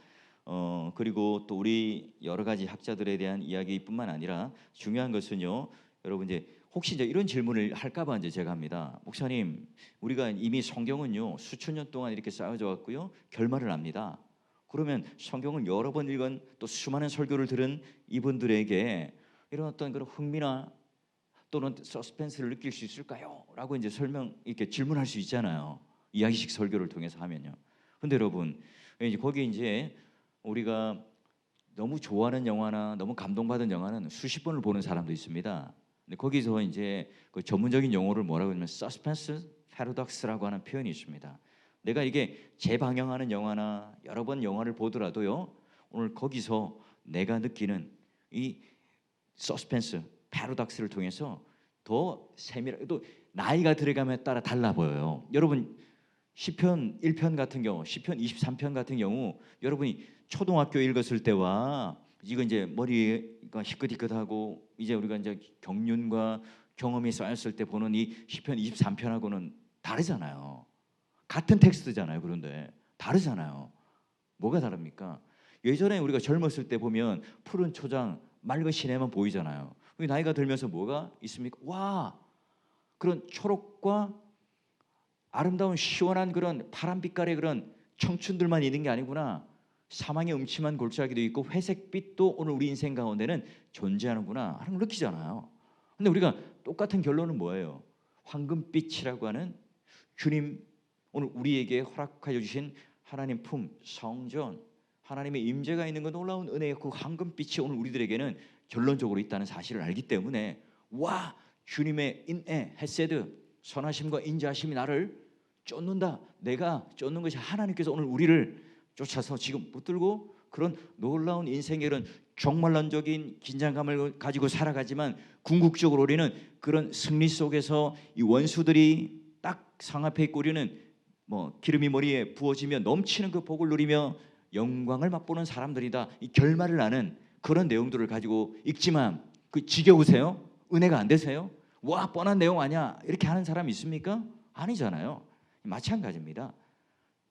Speaker 1: 그리고 또 우리 여러 가지 학자들에 대한 이야기뿐만 아니라 중요한 것은요. 여러분 이제 혹시 이제 이런 질문을 할까봐 이제 제가 합니다. 목사님, 우리가 이미 성경은요 수천 년 동안 이렇게 쌓여져 왔고요 결말을 압니다. 그러면 성경을 여러 번 읽은 또 수많은 설교를 들은 이분들에게 이런 어떤 그런 흥미나 또는 서스펜스를 느낄 수 있을까요? 라고 이제 이렇게 질문할 수 있잖아요. 이야기식 설교를 통해서 하면요. 근데 여러분, 거기 이제 우리가 너무 좋아하는 영화나 너무 감동받은 영화는 수십 번을 보는 사람도 있습니다. 근데 거기서 이제 그 전문적인 용어를 뭐라고 하냐면 서스펜스 패러독스라고 하는 표현이 있습니다. 내가 이게 재방영하는 영화나 여러 번 영화를 보더라도요. 오늘 거기서 내가 느끼는 이 서스펜스 패러독스를 통해서 더 세밀하게 또 나이가 들어감에 따라 달라 보여요. 여러분 시편 1편 같은 경우, 시편 23편 같은 경우 여러분이 초등학교 읽었을 때와 이거 이제 머리가 희끗희끗하고 이제 우리가 이제 경륜과 경험이 쌓였을 때 보는 이 시편 23편하고는 다르잖아요. 같은 텍스트잖아요. 그런데 다르잖아요. 뭐가 다릅니까? 예전에 우리가 젊었을 때 보면 푸른 초장, 맑은 시내만 보이잖아요. 나이가 들면서 뭐가 있습니까? 와, 그런 초록과 아름다운 시원한 그런 파란빛깔의 그런 청춘들만 있는 게 아니구나. 사망의 음침한 골짜기도 있고 회색빛도 오늘 우리 인생 가운데는 존재하는구나 하는 걸 느끼잖아요. 근데 우리가 똑같은 결론은 뭐예요? 황금빛이라고 하는 주님 오늘 우리에게 허락하여 주신 하나님 품 성전, 하나님의 임재가 있는 건 놀라운 은혜의 그 황금빛이 오늘 우리들에게는 결론적으로 있다는 사실을 알기 때문에 와, 주님의 인애, 헤세드, 선하심과 인자하심이 나를 쫓는다. 내가 쫓는 것이 하나님께서 오늘 우리를 쫓아서 지금 붙들고 그런 놀라운 인생의 이런 종말론적인 긴장감을 가지고 살아가지만 궁극적으로 우리는 그런 승리 속에서 이 원수들이 딱 상앞에 있고 우리는 뭐 기름이 머리에 부어지며 넘치는 그 복을 누리며 영광을 맛보는 사람들이다. 이 결말을 아는 그런 내용들을 가지고 읽지만 그 지겨우세요? 은혜가 안 되세요? 와, 뻔한 내용 아니야? 이렇게 하는 사람 있습니까? 아니잖아요. 마찬가지입니다.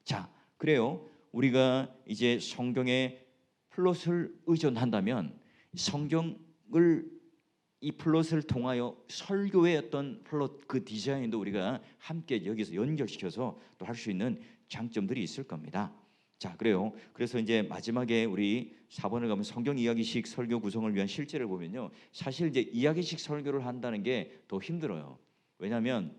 Speaker 1: 자, 그래요. 우리가 이제 성경의 플롯을 의존한다면 성경을 이 플롯을 통하여 설교의 어떤 플롯 그 디자인도 우리가 함께 여기서 연결시켜서 또 할 수 있는 장점들이 있을 겁니다. 자, 그래요. 그래서 이제 마지막에 우리 4번을 가면 성경 이야기식 설교 구성을 위한 실제를 보면요. 사실 이제 이야기식 설교를 한다는 게 더 힘들어요. 왜냐하면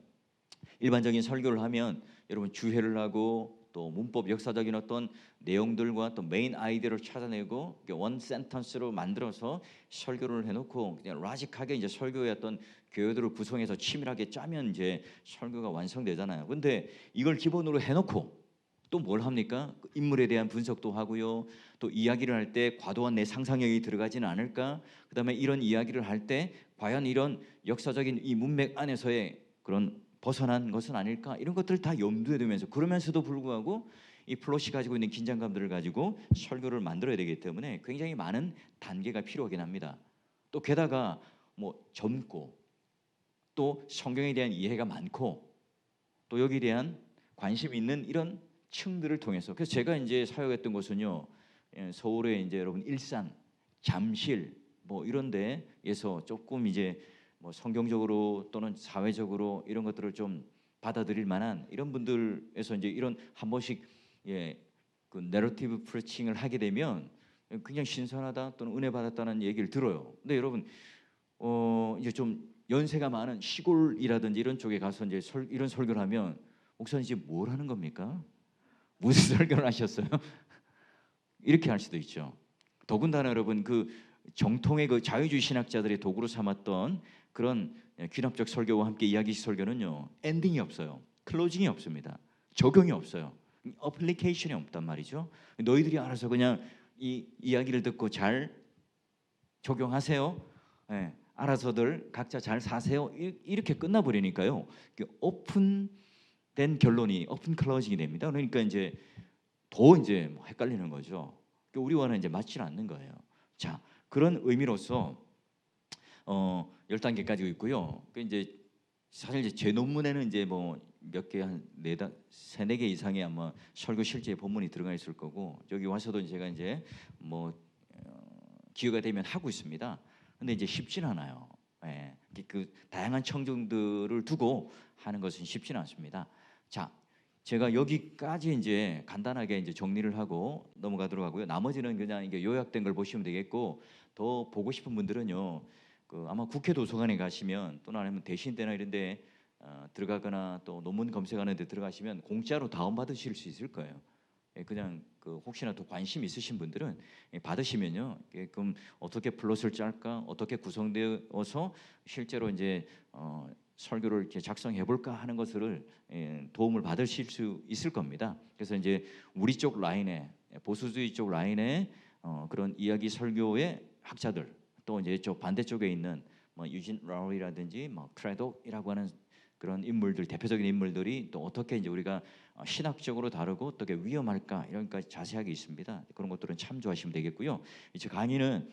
Speaker 1: 일반적인 설교를 하면 여러분 주해를 하고 또 문법 역사적인 어떤 내용들과 또 메인 아이디어를 찾아내고 원 센턴스로 만들어서 설교를 해놓고 그냥 라직하게 이제 설교의 어떤 교요들을 구성해서 치밀하게 짜면 이제 설교가 완성되잖아요. 근데 이걸 기본으로 해놓고 또 뭘 합니까? 인물에 대한 분석도 하고요. 또 이야기를 할 때 과도한 내 상상력이 들어가지는 않을까? 그다음에 이런 이야기를 할 때 과연 이런 역사적인 이 문맥 안에서의 그런 벗어난 것은 아닐까? 이런 것들을 다 염두에 두면서 그러면서도 불구하고 이 플롯이 가지고 있는 긴장감들을 가지고 설교를 만들어야 되기 때문에 굉장히 많은 단계가 필요하긴 합니다. 또 게다가 뭐 젊고 또 성경에 대한 이해가 많고 또 여기에 대한 관심이 있는 이런 층들을 통해서 그래서 제가 이제 사역했던 곳은요 서울에 이제 여러분 일산, 잠실 뭐 이런 데에서 조금 이제 뭐 성경적으로 또는 사회적으로 이런 것들을 좀 받아들일 만한 이런 분들에서 이제 이런 한 번씩 그 내러티브 프리칭을 하게 되면 그냥 신선하다 또는 은혜 받았다는 얘기를 들어요. 근데 여러분 이제 좀 연세가 많은 시골이라든지 이런 쪽에 가서 이제 이런 설교를 하면 목사님 지금 뭘 하는 겁니까? 무슨 설교를 하셨어요? 이렇게 할 수도 있죠. 더군다나 여러분 그 정통의 그 자유주의 신학자들의 도구로 삼았던 그런 귀납적 설교와 함께 이야기식 설교는요 엔딩이 없어요. 클로징이 없습니다. 적용이 없어요. 어플리케이션이 없단 말이죠. 너희들이 알아서 그냥 이 이야기를 듣고 잘 적용하세요. 예, 알아서들 각자 잘 사세요. 이렇게 끝나버리니까요. 오픈된 결론이 오픈 클로징이 됩니다. 그러니까 이제 더 이제 헷갈리는 거죠. 우리와는 이제 맞지 않는 거예요. 자, 그런 의미로서 10단계까지 있고요. 그 이제 사실 이제 제 논문에는 이제 뭐 몇 개 한 세네 개 이상의 아마 설교 실제 본문이 들어가 있을 거고 여기 와서도 제가 이제 뭐 기회가 되면 하고 있습니다. 근데 이제 쉽지는 않아요. 예, 그 다양한 청중들을 두고 하는 것은 쉽지는 않습니다. 자, 제가 여기까지 이제 간단하게 이제 정리를 하고 넘어가도록 하고요. 나머지는 그냥 이게 요약된 걸 보시면 되겠고 더 보고 싶은 분들은요. 그 아마 국회 도서관에 가시면 또는 아니면 대신대나 이런데 들어가거나 또 논문 검색하는 데 들어가시면 공짜로 다운 받으실 수 있을 거예요. 예, 그냥 그 혹시나 또 관심 있으신 분들은 받으시면요. 그럼 어떻게 플롯을 짤까, 어떻게 구성되어서 실제로 이제 설교를 이렇게 작성해 볼까 하는 것을 도움을 받으실 수 있을 겁니다. 그래서 이제 우리 쪽 라인에 보수주의 쪽 라인에 그런 이야기 설교의 학자들 또 이제 저 반대쪽에 있는 뭐 유진 라우리라든지 뭐 크레독이라고 하는 그런 인물들 대표적인 인물들이 또 어떻게 이제 우리가 신학적으로 다루고 어떻게 위험할까 이런 것까지 자세하게 있습니다. 그런 것들은 참조하시면 되겠고요. 이제 강의는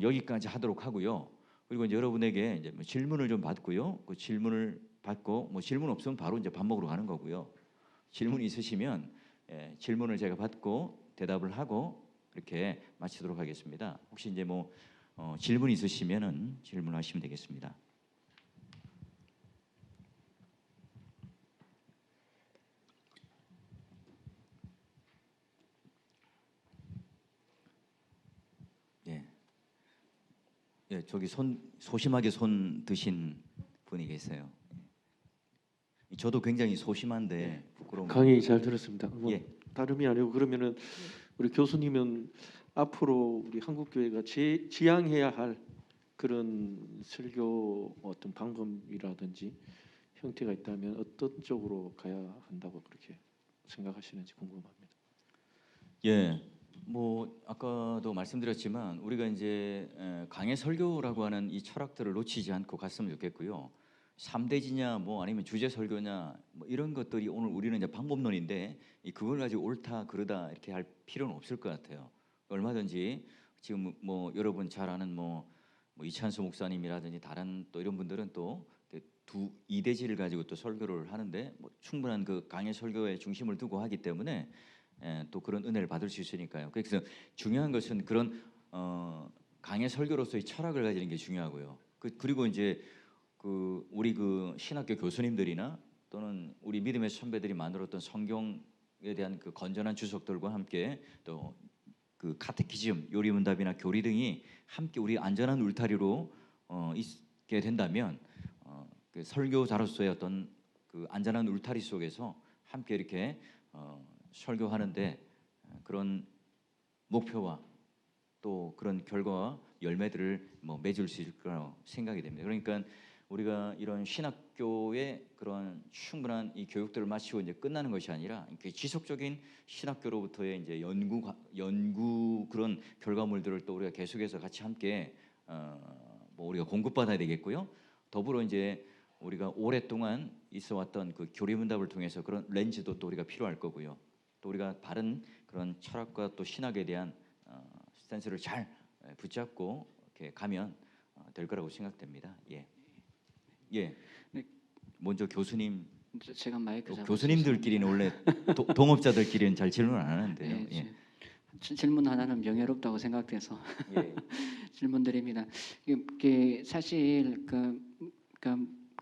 Speaker 1: 여기까지 하도록 하고요. 그리고 이제 여러분에게 이제 뭐 질문을 좀 받고요. 그 질문을 받고 뭐 질문 없으면 바로 이제 밥 먹으러 가는 거고요. 질문이 있으시면 질문을 제가 받고 대답을 하고 그렇게 마치도록 하겠습니다. 혹시 이제 뭐 질문 있으시면은 질문하시면 되겠습니다. 예, 예, 저기 소심하게 손 드신 분이 계세요. 저도 굉장히 소심한데 부끄러운.
Speaker 2: 강의 잘 들었습니다. 뭐
Speaker 1: 예.
Speaker 2: 다름이 아니고 그러면은 우리 교수님은 앞으로 우리 한국교회가 지향해야 할 그런 설교 어떤 방법이라든지 형태가 있다면 어떤 쪽으로 가야 한다고 그렇게 생각하시는지 궁금합니다.
Speaker 1: 예, 뭐 아까도 말씀드렸지만 우리가 이제 강해 설교라고 하는 이 철학들을 놓치지 않고 갔으면 좋겠고요. 3대지냐 뭐 아니면 주제 설교냐 뭐 이런 것들이 오늘 우리는 이제 방법론인데 그걸 가지고 옳다 그르다 이렇게 할 필요는 없을 것 같아요. 얼마든지 지금 뭐 여러분 잘 아는 뭐 이찬수 목사님이라든지 다른 또 이런 분들은 또 이대지를 가지고 또 설교를 하는데 뭐 충분한 그 강해 설교에 중심을 두고 하기 때문에 또 그런 은혜를 받을 수 있으니까요. 그래서 중요한 것은 그런 강해 설교로서의 철학을 가지는 게 중요하고요. 그리고 이제 우리 그 신학교 교수님들이나 또는 우리 믿음의 선배들이 만들었던 성경 대한 그 건전한 주석들과 함께 또 그 카테키즘, 요리문답이나 교리 등이 함께 우리 안전한 울타리로 있게 된다면 그 설교자로서의 어떤 그 안전한 울타리 속에서 함께 이렇게 설교하는데 그런 목표와 또 그런 결과와 열매들을 뭐 맺을 수 있을 거라고 생각이 됩니다. 그러니까 우리가 이런 신학교의 그런 충분한 이 교육들을 마치고 이제 끝나는 것이 아니라 이렇게 지속적인 신학교로부터의 이제 연구 그런 결과물들을 또 우리가 계속해서 같이 함께 뭐 우리가 공급받아야 되겠고요. 더불어 이제 우리가 오랫동안 있어왔던 그 교리문답을 통해서 그런 렌즈도 또 우리가 필요할 거고요. 또 우리가 바른 그런 철학과 또 신학에 대한 스탠스를 잘 붙잡고 이렇게 가면 될 거라고 생각됩니다. 예. 예.
Speaker 3: 네.
Speaker 1: 먼저 교수님,
Speaker 3: 제가 마이크 잡아서
Speaker 1: 교수님들끼리는 원래 동업자들끼리는 잘 질문 안 하는데요.
Speaker 3: 예,
Speaker 1: 예.
Speaker 3: 질문 하나는 명예롭다고 생각돼서
Speaker 1: 예.
Speaker 3: 질문드립니다. 이게 사실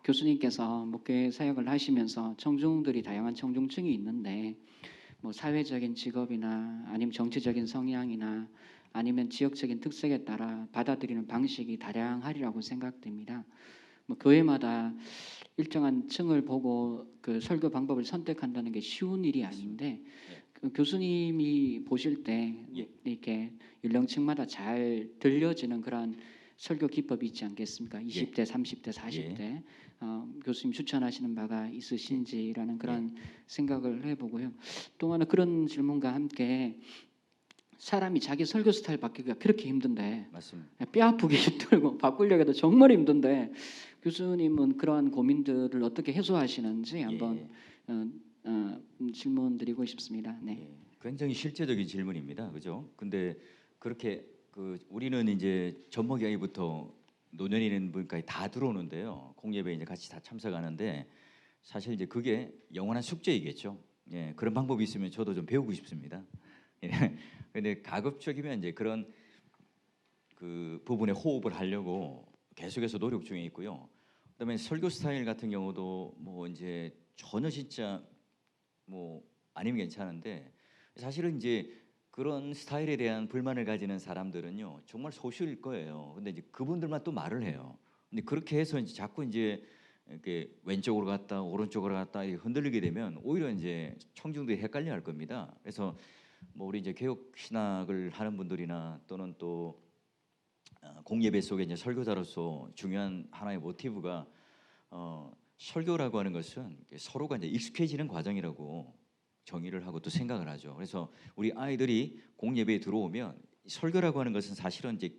Speaker 3: 교수님께서 목회 사역을 하시면서 청중들이 다양한 청중층이 있는데 뭐 사회적인 직업이나 아니면 정치적인 성향이나 아니면 지역적인 특색에 따라 받아들이는 방식이 다양하리라고 생각됩니다. 뭐 교회마다 일정한 층을 보고 그 설교 방법을 선택한다는 게 쉬운 일이 아닌데 그 교수님이 보실 때
Speaker 1: 예.
Speaker 3: 이렇게 연령층마다 잘 들려지는 그런 설교 기법이 있지 않겠습니까? 20대, 30대, 40대 교수님 추천하시는 바가 있으신지라는 그런 생각을 해보고요. 또 하나 그런 질문과 함께 사람이 자기 설교 스타일 바뀌기가 그렇게 힘든데
Speaker 1: 맞습니다.
Speaker 3: 뼈 아프게 힘들고 바꾸려고 해도 정말 힘든데 교수님은 그러한 고민들을 어떻게 해소하시는지 한번 질문 드리고 싶습니다. 네.
Speaker 1: 예. 굉장히 실제적인 질문입니다. 그죠? 근데 그렇게 그 우리는 이제 젖먹이 아이부터 노년이 있는 분까지 다 들어오는데요. 공예배 이제 같이 다 참석하는데 사실 이제 그게 영원한 숙제이겠죠. 예. 그런 방법이 있으면 저도 좀 배우고 싶습니다. 예. 근데 가급적이면 이제 그런 그 부분에 호흡을 하려고 계속해서 노력 중에 있고요. 그다음에 설교 스타일 같은 경우도 뭐 이제 전혀 진짜 뭐 아니면 괜찮은데 사실은 이제 그런 스타일에 대한 불만을 가지는 사람들은요 정말 소수일 거예요. 근데 이제 그분들만 또 말을 해요. 근데 그렇게 해서 이제 자꾸 이제 이렇게 왼쪽으로 갔다 오른쪽으로 갔다 이렇게 흔들리게 되면 오히려 이제 청중들이 헷갈려할 겁니다. 그래서 뭐 우리 이제 개혁 신학을 하는 분들이나 또는 또 공예배 속에 이제 설교자로서 중요한 하나의 모티브가 설교라고 하는 것은 서로가 이제 익숙해지는 과정이라고 정의를 하고 또 생각을 하죠. 그래서 우리 아이들이 공예배에 들어오면 설교라고 하는 것은 사실은 이제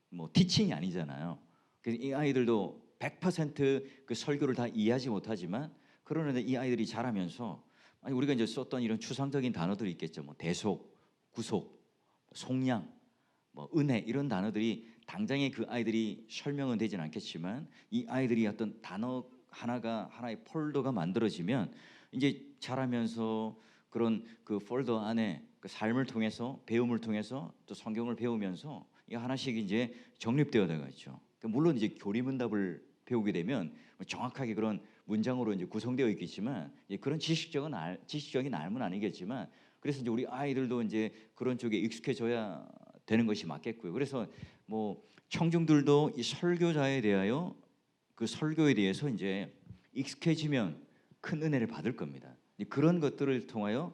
Speaker 1: 뭐 티칭이 아니잖아요. 그래서 이 아이들도 100%그 설교를 다 이해하지 못하지만 그러는데 이 아이들이 자라면서 아니 우리가 이제 썼던 이런 추상적인 단어들이 있겠죠. 뭐 대속, 구속, 속량, 뭐 은혜 이런 단어들이 당장에 그 아이들이 설명은 되지는 않겠지만 이 아이들이 어떤 단어 하나가 하나의 폴더가 만들어지면 이제 자라면서 그런 그 폴더 안에 그 삶을 통해서 배움을 통해서 또 성경을 배우면서 이 하나씩 이제 정립되어 나가죠. 물론 이제 교리문답을 배우게 되면 정확하게 그런 문장으로 이제 구성되어 있겠지만 그런 지식적인 알면 아니겠지만 그래서 이제 우리 아이들도 이제 그런 쪽에 익숙해져야 되는 것이 맞겠고요. 그래서 뭐 청중들도 이 설교자에 대하여 그 설교에 대해서 이제 익숙해지면 큰 은혜를 받을 겁니다. 그런 것들을 통하여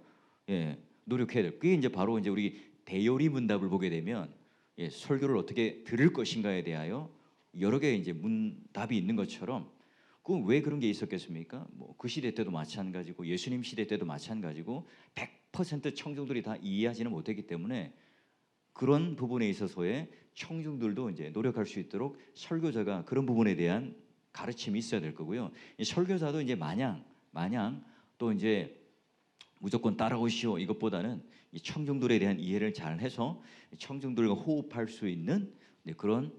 Speaker 1: 노력해야 될. 그게 이제 바로 이제 우리 대요리 문답을 보게 되면 설교를 어떻게 들을 것인가에 대하여 여러 개의 이제 문답이 있는 것처럼 그 왜 그런 게 있었겠습니까? 뭐 그 시대 때도 마찬가지고 예수님 시대 때도 마찬가지고 100% 청중들이 다 이해하지는 못했기 때문에 그런 부분에 있어서의 청중들도 이제 노력할 수 있도록 설교자가 그런 부분에 대한 가르침이 있어야 될 거고요. 이 설교자도 이제 마냥 또 이제 무조건 따라오시오 이것보다는 이 청중들에 대한 이해를 잘 해서 청중들과 호흡할 수 있는 그런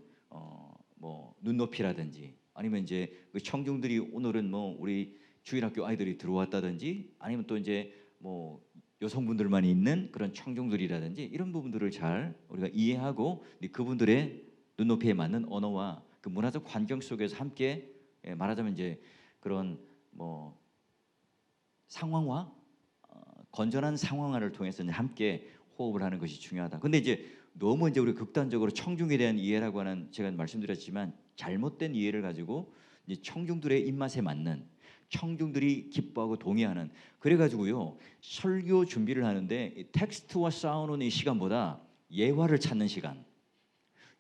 Speaker 1: 뭐 눈높이라든지 아니면 이제 그 청중들이 오늘은 뭐 우리 주일학교 아이들이 들어왔다든지 아니면 또 이제 뭐 여성분들만 있는 그런 청중들이라든지 이런 부분들을 잘 우리가 이해하고 그분들의 눈높이에 맞는 언어와 그 문화적 환경 속에서 함께 말하자면 이제 그런 뭐 상황화 건전한 상황화를 통해서 이제 함께 호흡을 하는 것이 중요하다. 근데 이제 너무 이제 우리 극단적으로 청중에 대한 이해라고 하는 제가 말씀드렸지만 잘못된 이해를 가지고 이제 청중들의 입맛에 맞는 청중들이 기뻐하고 동의하는 그래가지고요 설교 준비를 하는데 이 텍스트와 싸우는 이 시간보다 예화를 찾는 시간,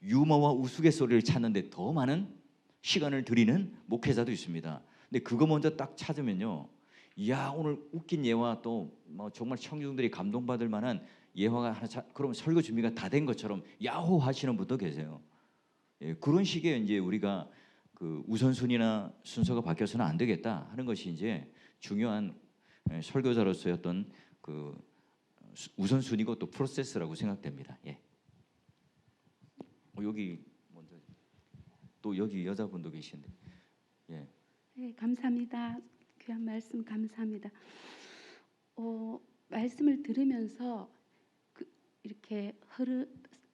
Speaker 1: 유머와 우스갯소리를 찾는데 더 많은 시간을 들이는 목회자도 있습니다. 근데 그거 먼저 딱 찾으면요, 이야 오늘 웃긴 예화 또 뭐 정말 청중들이 감동받을 만한 예화가 하나 그럼 설교 준비가 다 된 것처럼 야호 하시는 분도 계세요. 예, 그런 식의 이제 우리가 그 우선순위나 순서가 바뀌어서는 안 되겠다 하는 것이 이제 중요한 설교자로서의 어떤 그 우선순위고 또 프로세스라고 생각됩니다. 예. 여기 먼저 또 여기 여자분도 계신데. 예.
Speaker 4: 네, 감사합니다. 귀한 말씀 감사합니다. 말씀을 들으면서 이렇게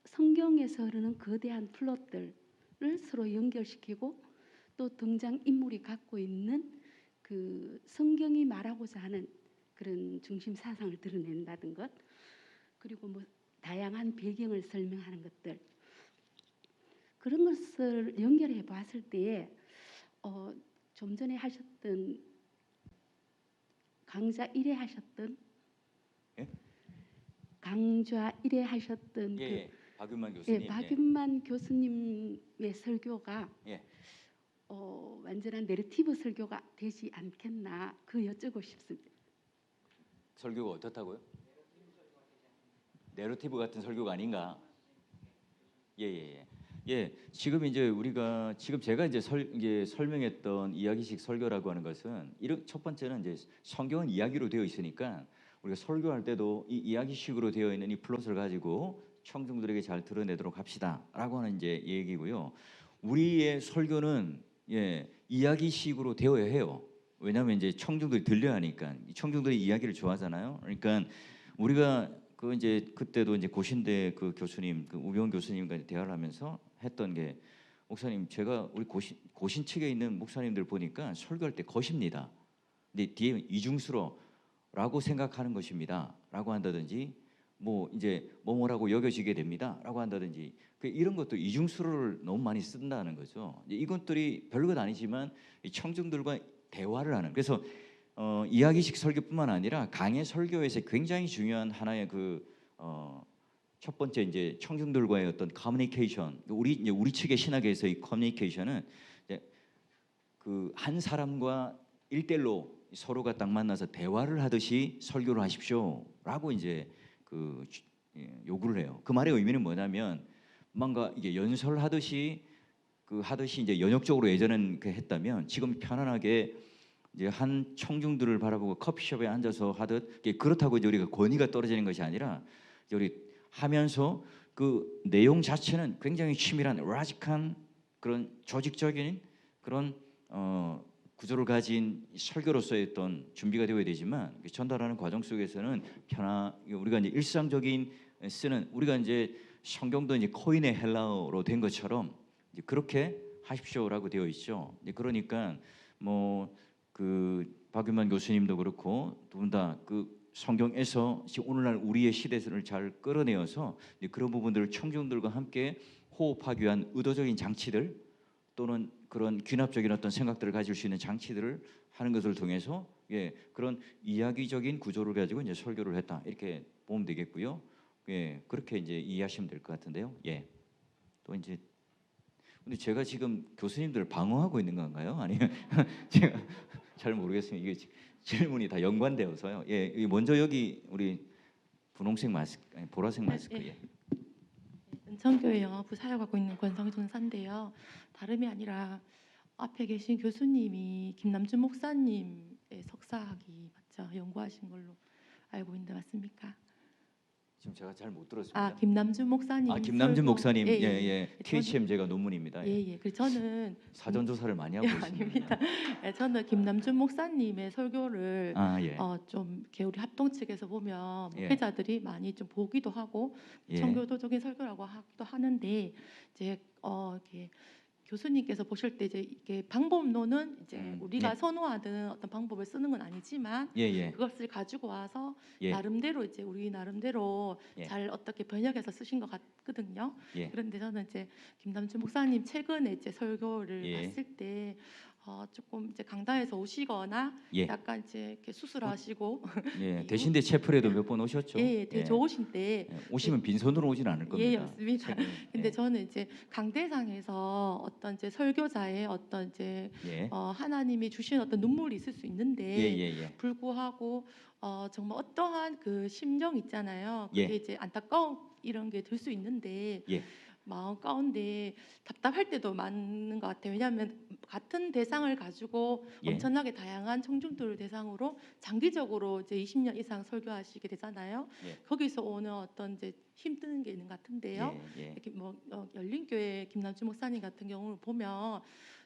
Speaker 4: 성경에서 흐르는 거대한 플롯들을 서로 연결시키고 또 등장 인물이 갖고 있는 그 성경이 말하고자 하는 그런 중심 사상을 드러낸다는 것, 그리고 뭐 다양한 배경을 설명하는 것들, 그런 것을 연결해 봤을 때에 좀 전에 하셨던 강좌 1회 하셨던
Speaker 1: 예?
Speaker 4: 강좌 1회 하셨던
Speaker 1: 예, 박윤만 교수님.
Speaker 4: 예, 박윤만 교수님의 설교가
Speaker 1: 예.
Speaker 4: 완전한 내러티브 설교가 되지 않겠나 그 여쭙고 싶습니다.
Speaker 1: 설교가 어떻다고요? 내러티브 같은 설교가 아닌가? 예. 지금 이제 우리가 지금 제가 이제 설명했던 이야기식 설교라고 하는 것은 첫 번째는 이제 성경은 이야기로 되어 있으니까 우리가 설교할 때도 이 이야기식으로 되어 있는 이 플롯을 가지고 청중들에게 잘 드러내도록 합시다라고 하는 이제 얘기고요. 우리의 설교는 이야기식으로 되어야 해요. 왜냐하면 이제 청중들이 들려야 하니까. 청중들이 이야기를 좋아하잖아요. 그러니까 우리가 그 이제 그때도 이제 고신대 그 교수님, 그 우병 교수님과 대화를 하면서 했던 게, 목사님 제가 우리 고신 측에 있는 목사님들 보니까 설교할 때 거십니다. 근데 뒤에 이중수로라고 생각하는 것입니다.라고 한다든지, 뭐 이제 뭐뭐라고 여겨지게 됩니다.라고 한다든지, 이런 것도 이중수로를 너무 많이 쓴다는 거죠. 이것들이 별것 아니지만 청중들과 대화를 하는, 그래서 이야기식 설교뿐만 아니라 강의 설교에서 굉장히 중요한 하나의 첫 번째 이제 청중들과의 어떤 커뮤니케이션, 우리 측의 신학에서의 커뮤니케이션은 그 한 사람과 1대1로 서로가 딱 만나서 대화를 하듯이 설교를 하십시오라고 이제 요구를 해요. 그 말의 의미는 뭐냐면 뭔가 이게 연설하듯이 하듯이 이제 연역적으로 예전엔 했다면 지금 편안하게 이제 한 청중들을 바라보고 커피숍에 앉아서 하듯, 그렇다고 이제 우리가 권위가 떨어지는 것이 아니라 이제 우리 하면서 그 내용 자체는 굉장히 치밀한 라직한 그런 조직적인 그런 구조를 가진 설교로서의 어떤 준비가 되어야 되지만, 전달하는 과정 속에서는 우리가 이제 일상적인 쓰는, 우리가 이제 성경도 이제 코인의 헬라어로 된 것처럼 이제 그렇게 하십시오라고 되어 있죠. 그러니까 뭐 박윤만 교수님도 그렇고 두 분 다 성경에서 지금 오늘날 우리의 시대를 잘 끌어내어서 그런 부분들을 청중들과 함께 호흡하기 위한 의도적인 장치들, 또는 그런 귀납적인 어떤 생각들을 가질 수 있는 장치들을 하는 것을 통해서 그런 이야기적인 구조를 가지고 이제 설교를 했다, 이렇게 보면 되겠고요. 그렇게 이제 이해하시면 될 것 같은데요. 또 이제 근데 제가 지금 교수님들을 방어하고 있는 건가요? 아니면 제가 잘 모르겠습니다. 이게 질문이 다 연관되어서요. 먼저 여기 우리 분홍색 마스크, 아니, 보라색 마스크.
Speaker 5: 은천교회 영화부 사역하고 있는 권성희 전사인데요. 다름이 아니라 앞에 계신 교수님이 김남준 목사님의 석사학위 맞죠? 연구하신 걸로 알고 있는데 맞습니까?
Speaker 1: 지금 제가 잘 못 들었습니다.
Speaker 5: 김남준 목사님.
Speaker 1: 김남준 목사님.
Speaker 5: 예.
Speaker 1: THM 제가 논문입니다.
Speaker 5: 그래서 저는
Speaker 1: 사전 조사를 많이 하고 있습니다.
Speaker 5: 아닙니다. 저는 김남준 목사님의 설교를 좀 이렇게 우리 합동 측에서 보면 목회자들이 많이 좀 보기도 하고 청교도적인 설교라고 하기도 하는데, 이제 이렇게 교수님께서 보실 때 이제 이게 방법론은 이제 우리가
Speaker 1: 예.
Speaker 5: 선호하는 어떤 방법을 쓰는 건 아니지만
Speaker 1: 예, 예.
Speaker 5: 그것을 가지고 와서
Speaker 1: 예.
Speaker 5: 나름대로 이제 우리 나름대로
Speaker 1: 예.
Speaker 5: 잘 어떻게 번역해서 쓰신 것 같거든요.
Speaker 1: 예.
Speaker 5: 그런데 저는 이제 김남준 목사님 최근에 이제 설교를
Speaker 1: 예.
Speaker 5: 봤을 때 조금 이제 강단에서 오시거나
Speaker 1: 예.
Speaker 5: 약간 이제 이렇게 수술하시고
Speaker 1: 예. 대신대 채플에도 몇 번 오셨죠.
Speaker 5: 예, 되게 좋으신데
Speaker 1: 예. 오시면 빈손으로 오진 않을 겁니다.
Speaker 5: 예, 맞습니다.
Speaker 1: 책을.
Speaker 5: 근데
Speaker 1: 예.
Speaker 5: 저는 이제 강대상에서 어떤 이제 설교자의 어떤 이제
Speaker 1: 예.
Speaker 5: 하나님이 주신 어떤 눈물이 있을 수 있는데
Speaker 1: 예, 예, 예.
Speaker 5: 불구하고 정말 어떠한 그 심정 있잖아요.
Speaker 1: 예.
Speaker 5: 그게 이제 안타까움 이런 게 들 수 있는데
Speaker 1: 예.
Speaker 5: 마음 가운데 답답할 때도 많은 것 같아요. 왜냐하면 같은 대상을 가지고
Speaker 1: 예.
Speaker 5: 엄청나게 다양한 청중들을 대상으로 장기적으로 이제 20년 이상 설교하시게 되잖아요.
Speaker 1: 예.
Speaker 5: 거기서 오는 어떤 이제 힘드는 게 있는 것 같은데요.
Speaker 1: 예, 예.
Speaker 5: 이렇게 뭐 열린교회 김남주 목사님 같은 경우를 보면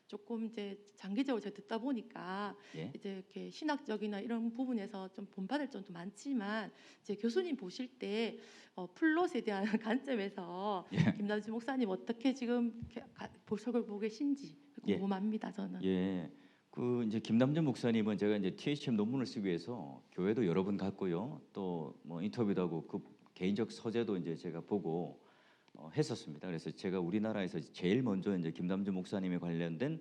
Speaker 5: 조금 이제 장기적으로 제가 듣다 보니까
Speaker 1: 예.
Speaker 5: 이제 이렇게 신학적이나 이런 부분에서 좀 본받을 점도 많지만 이제 교수님 보실 때 플롯에 대한 관점에서
Speaker 1: 예.
Speaker 5: 김남주 목사님 어떻게 지금 이렇게 설교를 보고 계신지
Speaker 1: 예.
Speaker 5: 궁금합니다. 저는.
Speaker 1: 예. 그 이제 김남준 목사님은 제가 이제 THM 논문을 쓰기 위해서 교회도 여러 번 갔고요. 또 뭐 인터뷰도 하고 그 개인적 서재도 이제 제가 보고 했었습니다. 그래서 제가 우리나라에서 제일 먼저 이제 김남준 목사님에 관련된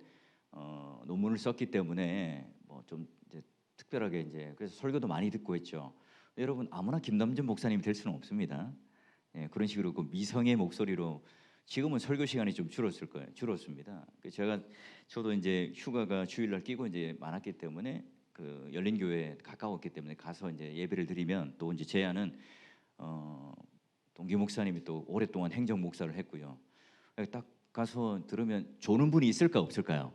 Speaker 1: 논문을 썼기 때문에 뭐 좀 이제 특별하게 이제 그래서 설교도 많이 듣고 했죠. 여러분 아무나 김남준 목사님이 될 수는 없습니다. 예, 그런 식으로 그 미성의 목소리로 지금은 설교 시간이 좀 줄었을 거예요. 줄었습니다. 저도 이제 휴가가 주일날 끼고 이제 많았기 때문에 그 열린교회 가까웠기 때문에 가서 이제 예배를 드리면 또 이제 제안은 동기 목사님이 또 오랫동안 행정 목사를 했고요. 딱 가서 들으면 조는 분이 있을까 없을까요?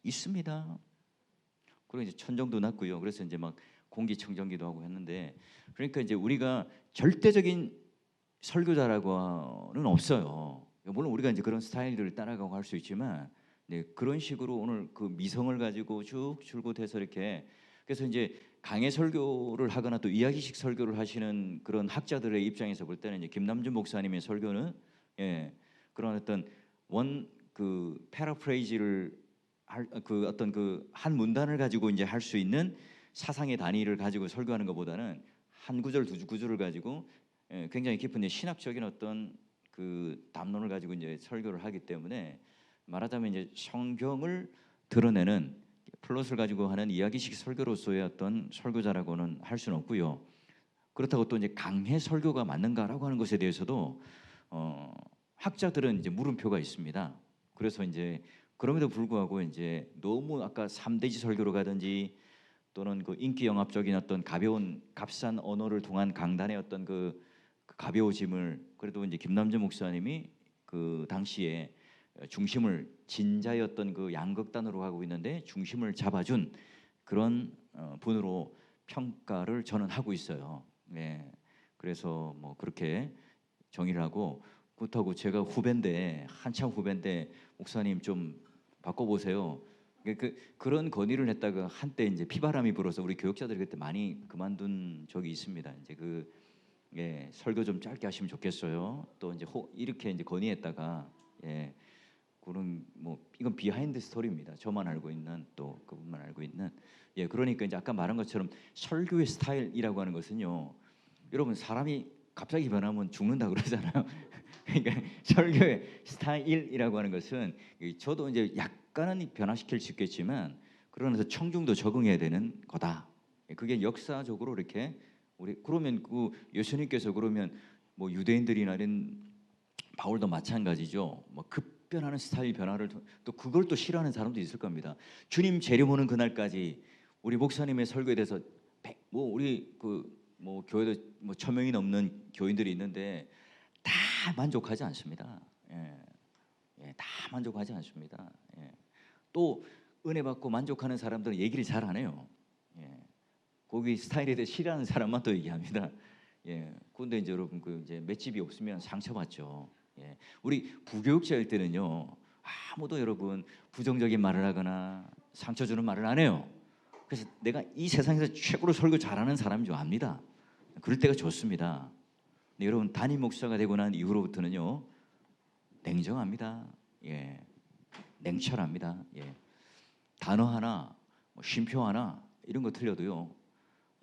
Speaker 1: 있습니다. 그리고 이제 천정도 났고요. 그래서 이제 막 공기청정기도 하고 했는데 그러니까 이제 우리가 절대적인 설교자라고는 없어요. 물론 우리가 이제 그런 스타일들을 따라가고 할 수 있지만 네, 그런 식으로 오늘 그 미성을 가지고 쭉 줄곧 해서 이렇게 그래서 이제 강해 설교를 하거나 또 이야기식 설교를 하시는 그런 학자들의 입장에서 볼 때는 이제 김남준 목사님의 설교는 그런 어떤 그 패러프레이즈를 할 그 어떤 그 한 문단을 가지고 이제 할 수 있는 사상의 단위를 가지고 설교하는 것보다는 한 구절 두 구절을 가지고 굉장히 깊은 신학적인 어떤 그 담론을 가지고 이제 설교를 하기 때문에 말하자면 이제 성경을 드러내는 플롯을 가지고 하는 이야기식 설교로서의 어떤 설교자라고는 할 수는 없고요. 그렇다고 또 이제 강해 설교가 맞는가라고 하는 것에 대해서도 학자들은 이제 물음표가 있습니다. 그래서 이제 그럼에도 불구하고 이제 너무 아까 3대지 설교로 가든지 또는 그 인기 영합적인 어떤 가벼운 값싼 언어를 통한 강단의 어떤 그 가벼워짐을 그래도 이제 김남준 목사님이 그 당시에 중심을 진자의 어떤 그 양극단으로 하고 있는데 중심을 잡아준 그런 분으로 평가를 저는 하고 있어요. 네. 그래서 뭐 그렇게 정의를 하고 그렇다고 제가 후배인데 한참 후배인데 목사님 좀 바꿔보세요. 그런 건의를 했다가 한때 이제 피바람이 불어서 우리 교역자들이 그때 많이 그만둔 적이 있습니다. 이제 설교 좀 짧게 하시면 좋겠어요. 또 이제 이렇게 이제 건의했다가 그런 뭐 이건 비하인드 스토리입니다. 저만 알고 있는 또 그분만 알고 있는 그러니까 이제 아까 말한 것처럼 설교의 스타일이라고 하는 것은요. 여러분 사람이 갑자기 변하면 죽는다 그러잖아요. 그러니까 설교의 스타일이라고 하는 것은 저도 이제 약간은 변화시킬 수 있겠지만 그러면서 청중도 적응해야 되는 거다. 그게 역사적으로 이렇게 그러면 그 예수님께서 그러면 뭐 유대인들이나 이런 바울도 마찬가지죠. 뭐 급변하는 스타일 변화를 또 그걸 또 싫어하는 사람도 있을 겁니다. 주님 재림 오는 그날까지 우리 목사님의 설교에 대해서 우리 뭐 교회도 뭐 1,000명이 넘는 교인들이 있는데 다 만족하지 않습니다. 다 만족하지 않습니다. 또 은혜 받고 만족하는 사람들은 얘기를 잘 안 해요. 거기 스타일에 대해 싫어하는 사람만 또 얘기합니다. 그런데 이제 여러분 이제 맷집이 없으면 상처받죠. 우리 부교육자일 때는요 아무도 여러분 부정적인 말을 하거나 상처 주는 말을 안 해요. 그래서 내가 이 세상에서 최고로 설교 잘하는 사람인 줄 압니다. 그럴 때가 좋습니다. 근데 여러분 담임 목사가 되고 난 이후로부터는요 냉정합니다. 예, 냉철합니다. 예, 단어 하나, 뭐 쉼표 하나 이런 거 틀려도요.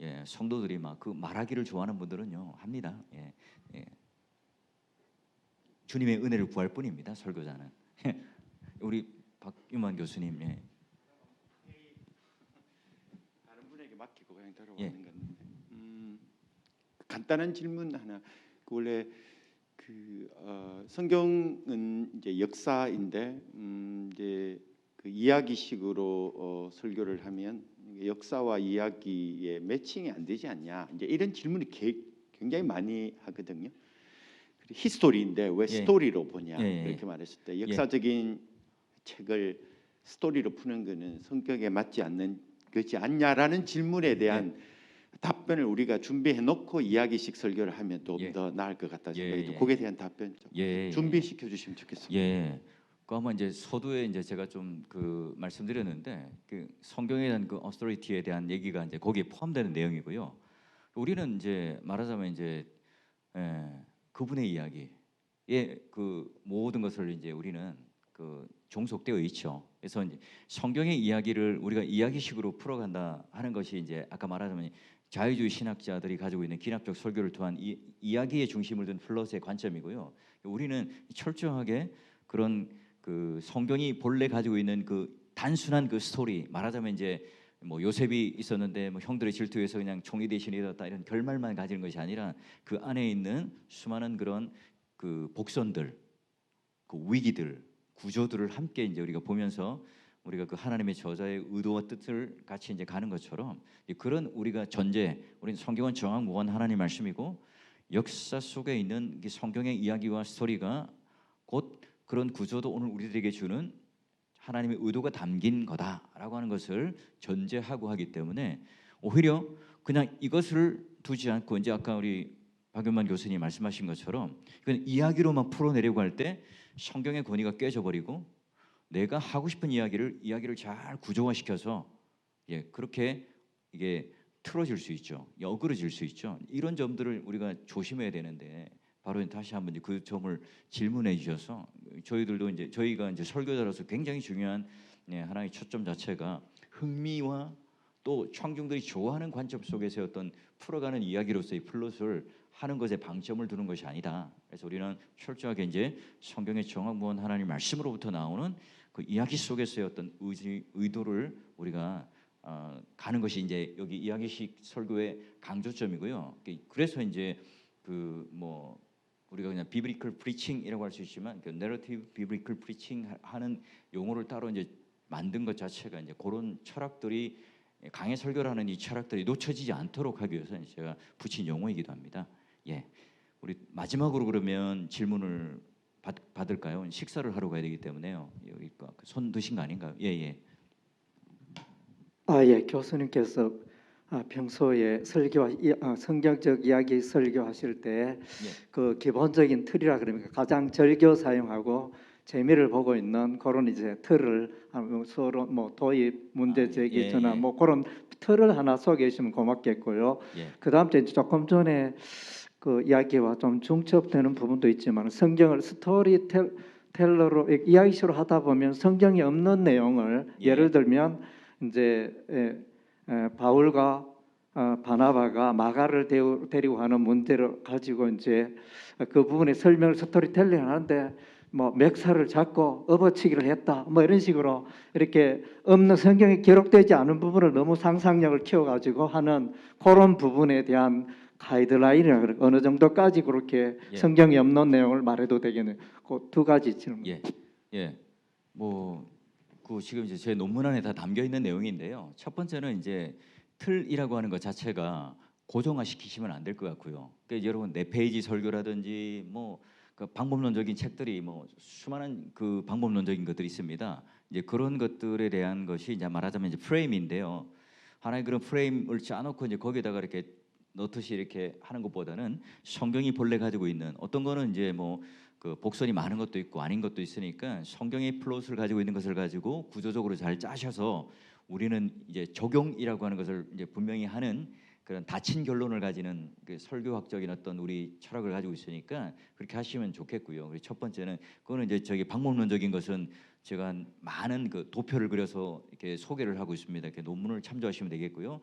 Speaker 1: 예, 성도들이 막 그 말하기를 좋아하는 분들은요 합니다. 예, 예. 주님의 은혜를 구할 뿐입니다. 설교자는. 우리 박유만 교수님. 예.
Speaker 6: 다른 분에게 맡기고 그냥
Speaker 1: 예.
Speaker 6: 들어오는 건데 간단한 질문 하나. 원래 성경은 이제 역사인데 이제 그 이야기식으로 설교를 하면 역사와 이야기의 매칭이 안 되지 않냐, 이제 이런 질문이 굉장히 많이 하거든요. 히스토리인데 왜
Speaker 1: 예.
Speaker 6: 스토리로 보냐,
Speaker 1: 예.
Speaker 6: 이렇게 말했을 때 역사적인 책을 스토리로 푸는 거는 성격에 맞지 않는 거지 않냐라는 질문에 대한 답변을 우리가 준비해 놓고 이야기식 설교를 하면 좀 더 나을 것 같다 생각이 좀 거기에 대한 답변 좀 준비시켜 주시면 좋겠습니다.
Speaker 1: 예. 그 아마 이제 서두에 이제 제가 좀 그 말씀드렸는데 그 성경에 대한 그 어토리티에 대한 얘기가 이제 거기에 포함되는 내용이고요. 우리는 이제 말하자면 이제 그분의 이야기에 그 모든 것을 이제 우리는 그 종속되어 있죠. 그래서 이제 성경의 이야기를 우리가 이야기식으로 풀어간다 하는 것이 이제 아까 말하자면 자유주의 신학자들이 가지고 있는 기납적 설교를 통한 이야기의 중심을 둔 플러스의 관점이고요. 우리는 철저하게 그런 그 성경이 본래 가지고 있는 그 단순한 그 스토리, 말하자면 이제 뭐 요셉이 있었는데 뭐 형들의 질투에서 그냥 총리 대신이 되었다 이런 결말만 가지는 것이 아니라 그 안에 있는 수많은 그런 그 복선들, 그 위기들, 구조들을 함께 이제 우리가 보면서 우리가 그 하나님의 저자의 의도와 뜻을 같이 이제 가는 것처럼 그런 우리가 전제, 우리는 성경은 정확무한 하나님 말씀이고 역사 속에 있는 이 성경의 이야기와 스토리가 곧 그런 구조도 오늘 우리들에게 주는 하나님의 의도가 담긴 거다라고 하는 것을 전제하고 하기 때문에 오히려 그냥 이것을 두지 않고 이제 아까 우리 박윤만 교수님 말씀하신 것처럼 이건 이야기로만 풀어내려고 할 때 성경의 권위가 깨져버리고 내가 하고 싶은 이야기를 잘 구조화시켜서 그렇게 이게 틀어질 수 있죠. 어그러질 수 있죠. 이런 점들을 우리가 조심해야 되는데 바로 다시 한번 그 점을 질문해 주셔서 저희들도 이제 저희가 이제 설교자로서 굉장히 중요한 하나의 초점 자체가 흥미와 또 청중들이 좋아하는 관점 속에서 어떤 풀어가는 이야기로서의 플롯을 하는 것에 방점을 두는 것이 아니다. 그래서 우리는 철저하게 이제 성경의 정확무한 하나님 말씀으로부터 나오는 그 이야기 속에서의 어떤 의도를 우리가 가는 것이 이제 여기 이야기식 설교의 강조점이고요. 그래서 이제 그 뭐 우리가 그냥 비브리컬 프리칭이라고 할 수 있지만 그 내러티브 비브리컬 프리칭 하는 용어를 따로 이제 만든 것 자체가 이제 그런 철학들이 강해 설교를 하는 이 철학들이 놓쳐지지 않도록 하기 위해서 제가 붙인 용어이기도 합니다. 예, 우리 마지막으로 그러면 질문을 받을까요? 식사를 하러 가야 되기 때문에요. 여기 손 드신 거 아닌가요? 예.
Speaker 7: 예, 교수님께서 평소에 성경적 이야기 설교하실 때 그 기본적인 틀이라 그러니까 가장 즐겨 사용하고 재미를 보고 있는 그런 이제 틀을 서로 뭐 도입 문제 제기 전화 뭐 그런 틀을 하나 소개해 주시면 고맙겠고요. 그다음 때 조금 전에 그 이야기와 좀 중첩되는 부분도 있지만 성경을 스토리텔러로 이야기식으로 하다 보면 성경이 없는 내용을 예를 들면 이제 바울과 바나바가 마가를 데리고 가는 문제를 가지고 이제 그 부분의 설명을 스토리텔링 하는데 뭐 맥살을 잡고 업어치기를 했다 뭐 이런 식으로 이렇게 없는 성경에 기록되지 않은 부분을 너무 상상력을 키워가지고 하는 그런 부분에 대한 가이드라인이라 그래 어느 정도까지 그렇게 성경이 없는 내용을 말해도 되겠네요. 그 두 가지 질문.
Speaker 1: 뭐 그 지금 이제 제 논문 안에 다 담겨 있는 내용인데요. 첫 번째는 이제 틀이라고 하는 것 자체가 고정화 시키시면 안 될 것 같고요. 그러니까 여러분 4페이지 설교라든지 뭐 그 방법론적인 책들이 뭐 수많은 그 방법론적인 것들이 있습니다. 이제 그런 것들에 대한 것이 이제 말하자면 이제 프레임인데요. 하나의 그런 프레임을 짜놓고 이제 거기에다가 이렇게 넣듯이 이렇게 하는 것보다는 성경이 본래 가지고 있는 어떤 거는 이제 뭐 그 복선이 많은 것도 있고 아닌 것도 있으니까 성경의 플롯을 가지고 있는 것을 가지고 구조적으로 잘 짜셔서 우리는 이제 적용이라고 하는 것을 이제 분명히 하는 그런 닫힌 결론을 가지는 그 설교학적인 어떤 우리 철학을 가지고 있으니까 그렇게 하시면 좋겠고요. 그리고 첫 번째는 그거는 이제 저기 방법론적인 것은 제가 많은 그 도표를 그려서 이렇게 소개를 하고 있습니다. 이렇게 논문을 참조하시면 되겠고요.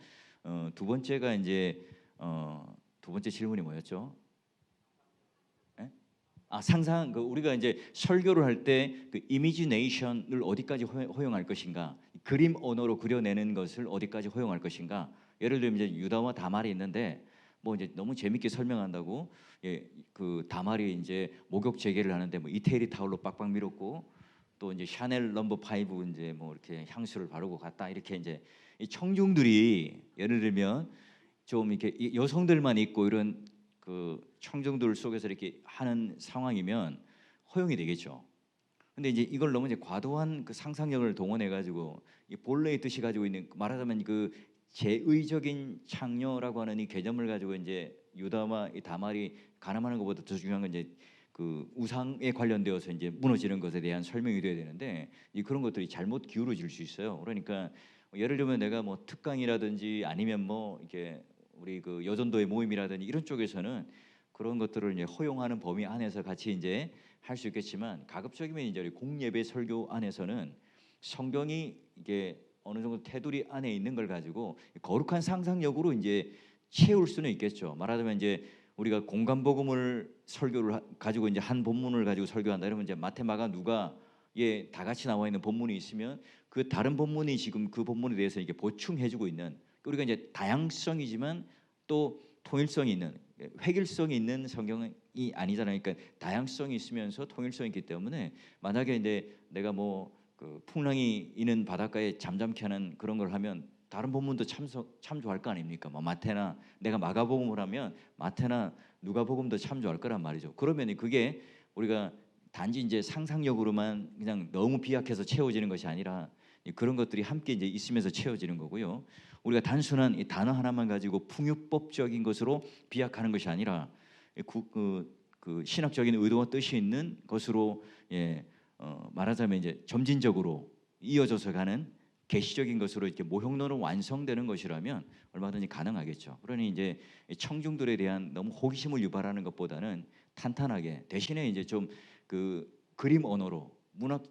Speaker 1: 두 번째가 이제 두 번째 질문이 뭐였죠? 예? 상상 그 우리가 이제 설교를 할 때 그 이미지네이션을 어디까지 허용할 것인가, 그림 언어로 그려내는 것을 어디까지 허용할 것인가. 예를 들면 이제 유다와 다말이 있는데 뭐 이제 너무 재밌게 설명한다고 그 다말이 이제 목욕 재개를 하는데 뭐 이태리 타올로 빡빡 밀었고 또 이제 샤넬 넘버 5 이제 뭐 이렇게 향수를 바르고 갔다 이렇게 이제 이 청중들이 예를 들면 좀 이렇게 여성들만 있고 이런 그 청중들 속에서 이렇게 하는 상황이면 허용이 되겠죠. 근데 이제 이걸 너무 이제 과도한 그 상상력을 동원해 가지고 이 본래의 뜻이 가지고 있는 말하자면 그 제의적인 창녀라고 하는 이 개념을 가지고 이제 유다와 이 다말이 가늠하는 것보다 더 중요한 건 이제 그 우상에 관련되어서 이제 무너지는 것에 대한 설명이 돼야 되는데 이 그런 것들이 잘못 기울어질 수 있어요. 그러니까 예를 들면 내가 뭐 특강이라든지 아니면 뭐 이렇게 우리 그 여전도의 모임이라든지 이런 쪽에서는 그런 것들을 이제 허용하는 범위 안에서 같이 이제 할 수 있겠지만 가급적이면 이제 우리 공예배 설교 안에서는 성경이 이게 어느 정도 테두리 안에 있는 걸 가지고 거룩한 상상력으로 이제 채울 수는 있겠죠. 말하자면 이제 우리가 공간 복음을 설교를 가지고 이제 한 본문을 가지고 설교한다 이러면 이제 마태, 마가, 누가에 다 같이 나와 있는 본문이 있으면 그 다른 본문이 지금 그 본문에 대해서 이게 보충해주고 있는 우리가 이제 다양성이지만 또 통일성이 있는 획일성이 있는 성경이 아니잖아요. 그러니까 다양성이 있으면서 통일성이 있기 때문에 만약에 이제 내가 뭐 그 풍랑이 있는 바닷가에 잠잠케 하는 그런 걸 하면 다른 본문도 참조할 거 아닙니까? 뭐 마태나 내가 마가복음을 하면 마태나 누가복음도 참조할 거란 말이죠. 그러면 그게 우리가 단지 이제 상상력으로만 그냥 너무 비약해서 채워지는 것이 아니라 그런 것들이 함께 이제 있으면서 채워지는 거고요. 우리가 단순한 이 단어 하나만 가지고 풍요법적인 것으로 비약하는 것이 아니라 그 신학적인 의도와 뜻이 있는 것으로 말하자면 이제 점진적으로 이어져서 가는 계시적인 것으로 이렇게 모형론은 완성되는 것이라면 얼마든지 가능하겠죠. 그러니 이제 청중들에 대한 너무 호기심을 유발하는 것보다는 탄탄하게 대신에 이제 좀 그 그림 언어로 문학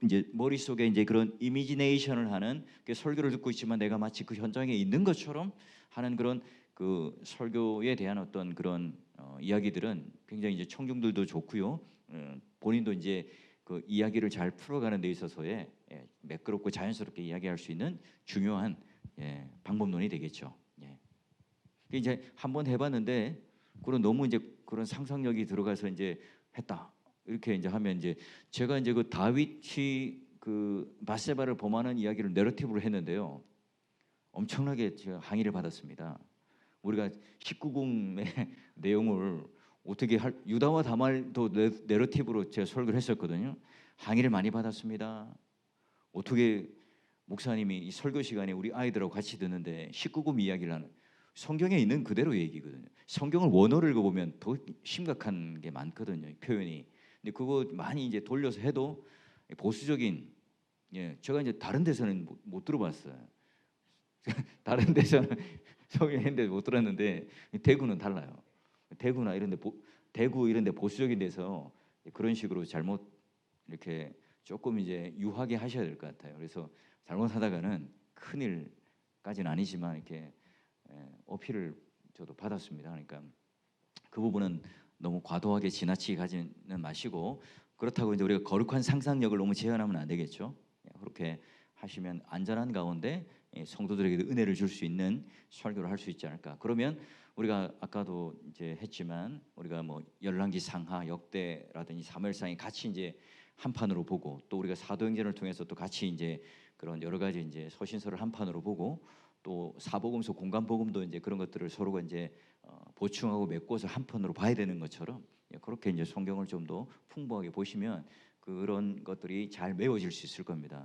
Speaker 1: 이제 머릿속에 이제 그런 이미지네이션을 하는 설교를 듣고 있지만 내가 마치 그 현장에 있는 것처럼 하는 그런 그 설교에 대한 어떤 그런 이야기들은 굉장히 이제 청중들도 좋고요. 본인도 이제 그 이야기를 잘 풀어가는 데 있어서의 매끄럽고 자연스럽게 이야기할 수 있는 중요한 방법론이 되겠죠. 이제 한번 해봤는데 그런 너무 이제 그런 상상력이 들어가서 이제 했다 이렇게 이제 하면 이제 제가 이제 그 다윗이 그 바세바를 범하는 이야기를 내러티브로 했는데요. 엄청나게 제가 항의를 받았습니다. 우리가 19금의 내용을 어떻게 할 유다와 다말도 내러티브로 제가 설교를 했었거든요. 항의를 많이 받았습니다. 어떻게 목사님이 이 설교 시간에 우리 아이들하고 같이 듣는데 19금 이야기를 하는 성경에 있는 그대로 얘기거든요. 성경을 원어를 읽어보면 더 심각한 게 많거든요. 표현이. 근데 그거 많이 이제 돌려서 해도 보수적인 제가 이제 다른 데서는 못 들어봤어요. 다른 데서는 성경인데 못 들었는데 대구는 달라요. 대구나 이런데 대구 이런데 보수적인 데서 그런 식으로 잘못 이렇게 조금 이제 유하게 하셔야 될 것 같아요. 그래서 잘못하다가는 큰일까지는 아니지만 이렇게 어필을 저도 받았습니다. 그러니까 그 부분은 너무 과도하게 지나치게 가지는 마시고 그렇다고 이제 우리가 거룩한 상상력을 너무 제한하면 안 되겠죠. 그렇게 하시면 안전한 가운데 성도들에게도 은혜를 줄 수 있는 설교를 할 수 있지 않을까. 그러면 우리가 아까도 이제 했지만 우리가 뭐 열왕기 상하 역대라든지 사무엘상이 같이 이제 한 판으로 보고 또 우리가 사도행전을 통해서 또 같이 이제 그런 여러 가지 이제 서신서를 한 판으로 보고 또 사복음서 공간복음도 이제 그런 것들을 서로가 이제 보충하고 메꿔서 한 편으로 봐야 되는 것처럼 그렇게 이제 성경을 좀 더 풍부하게 보시면 그런 것들이 잘 메워질 수 있을 겁니다.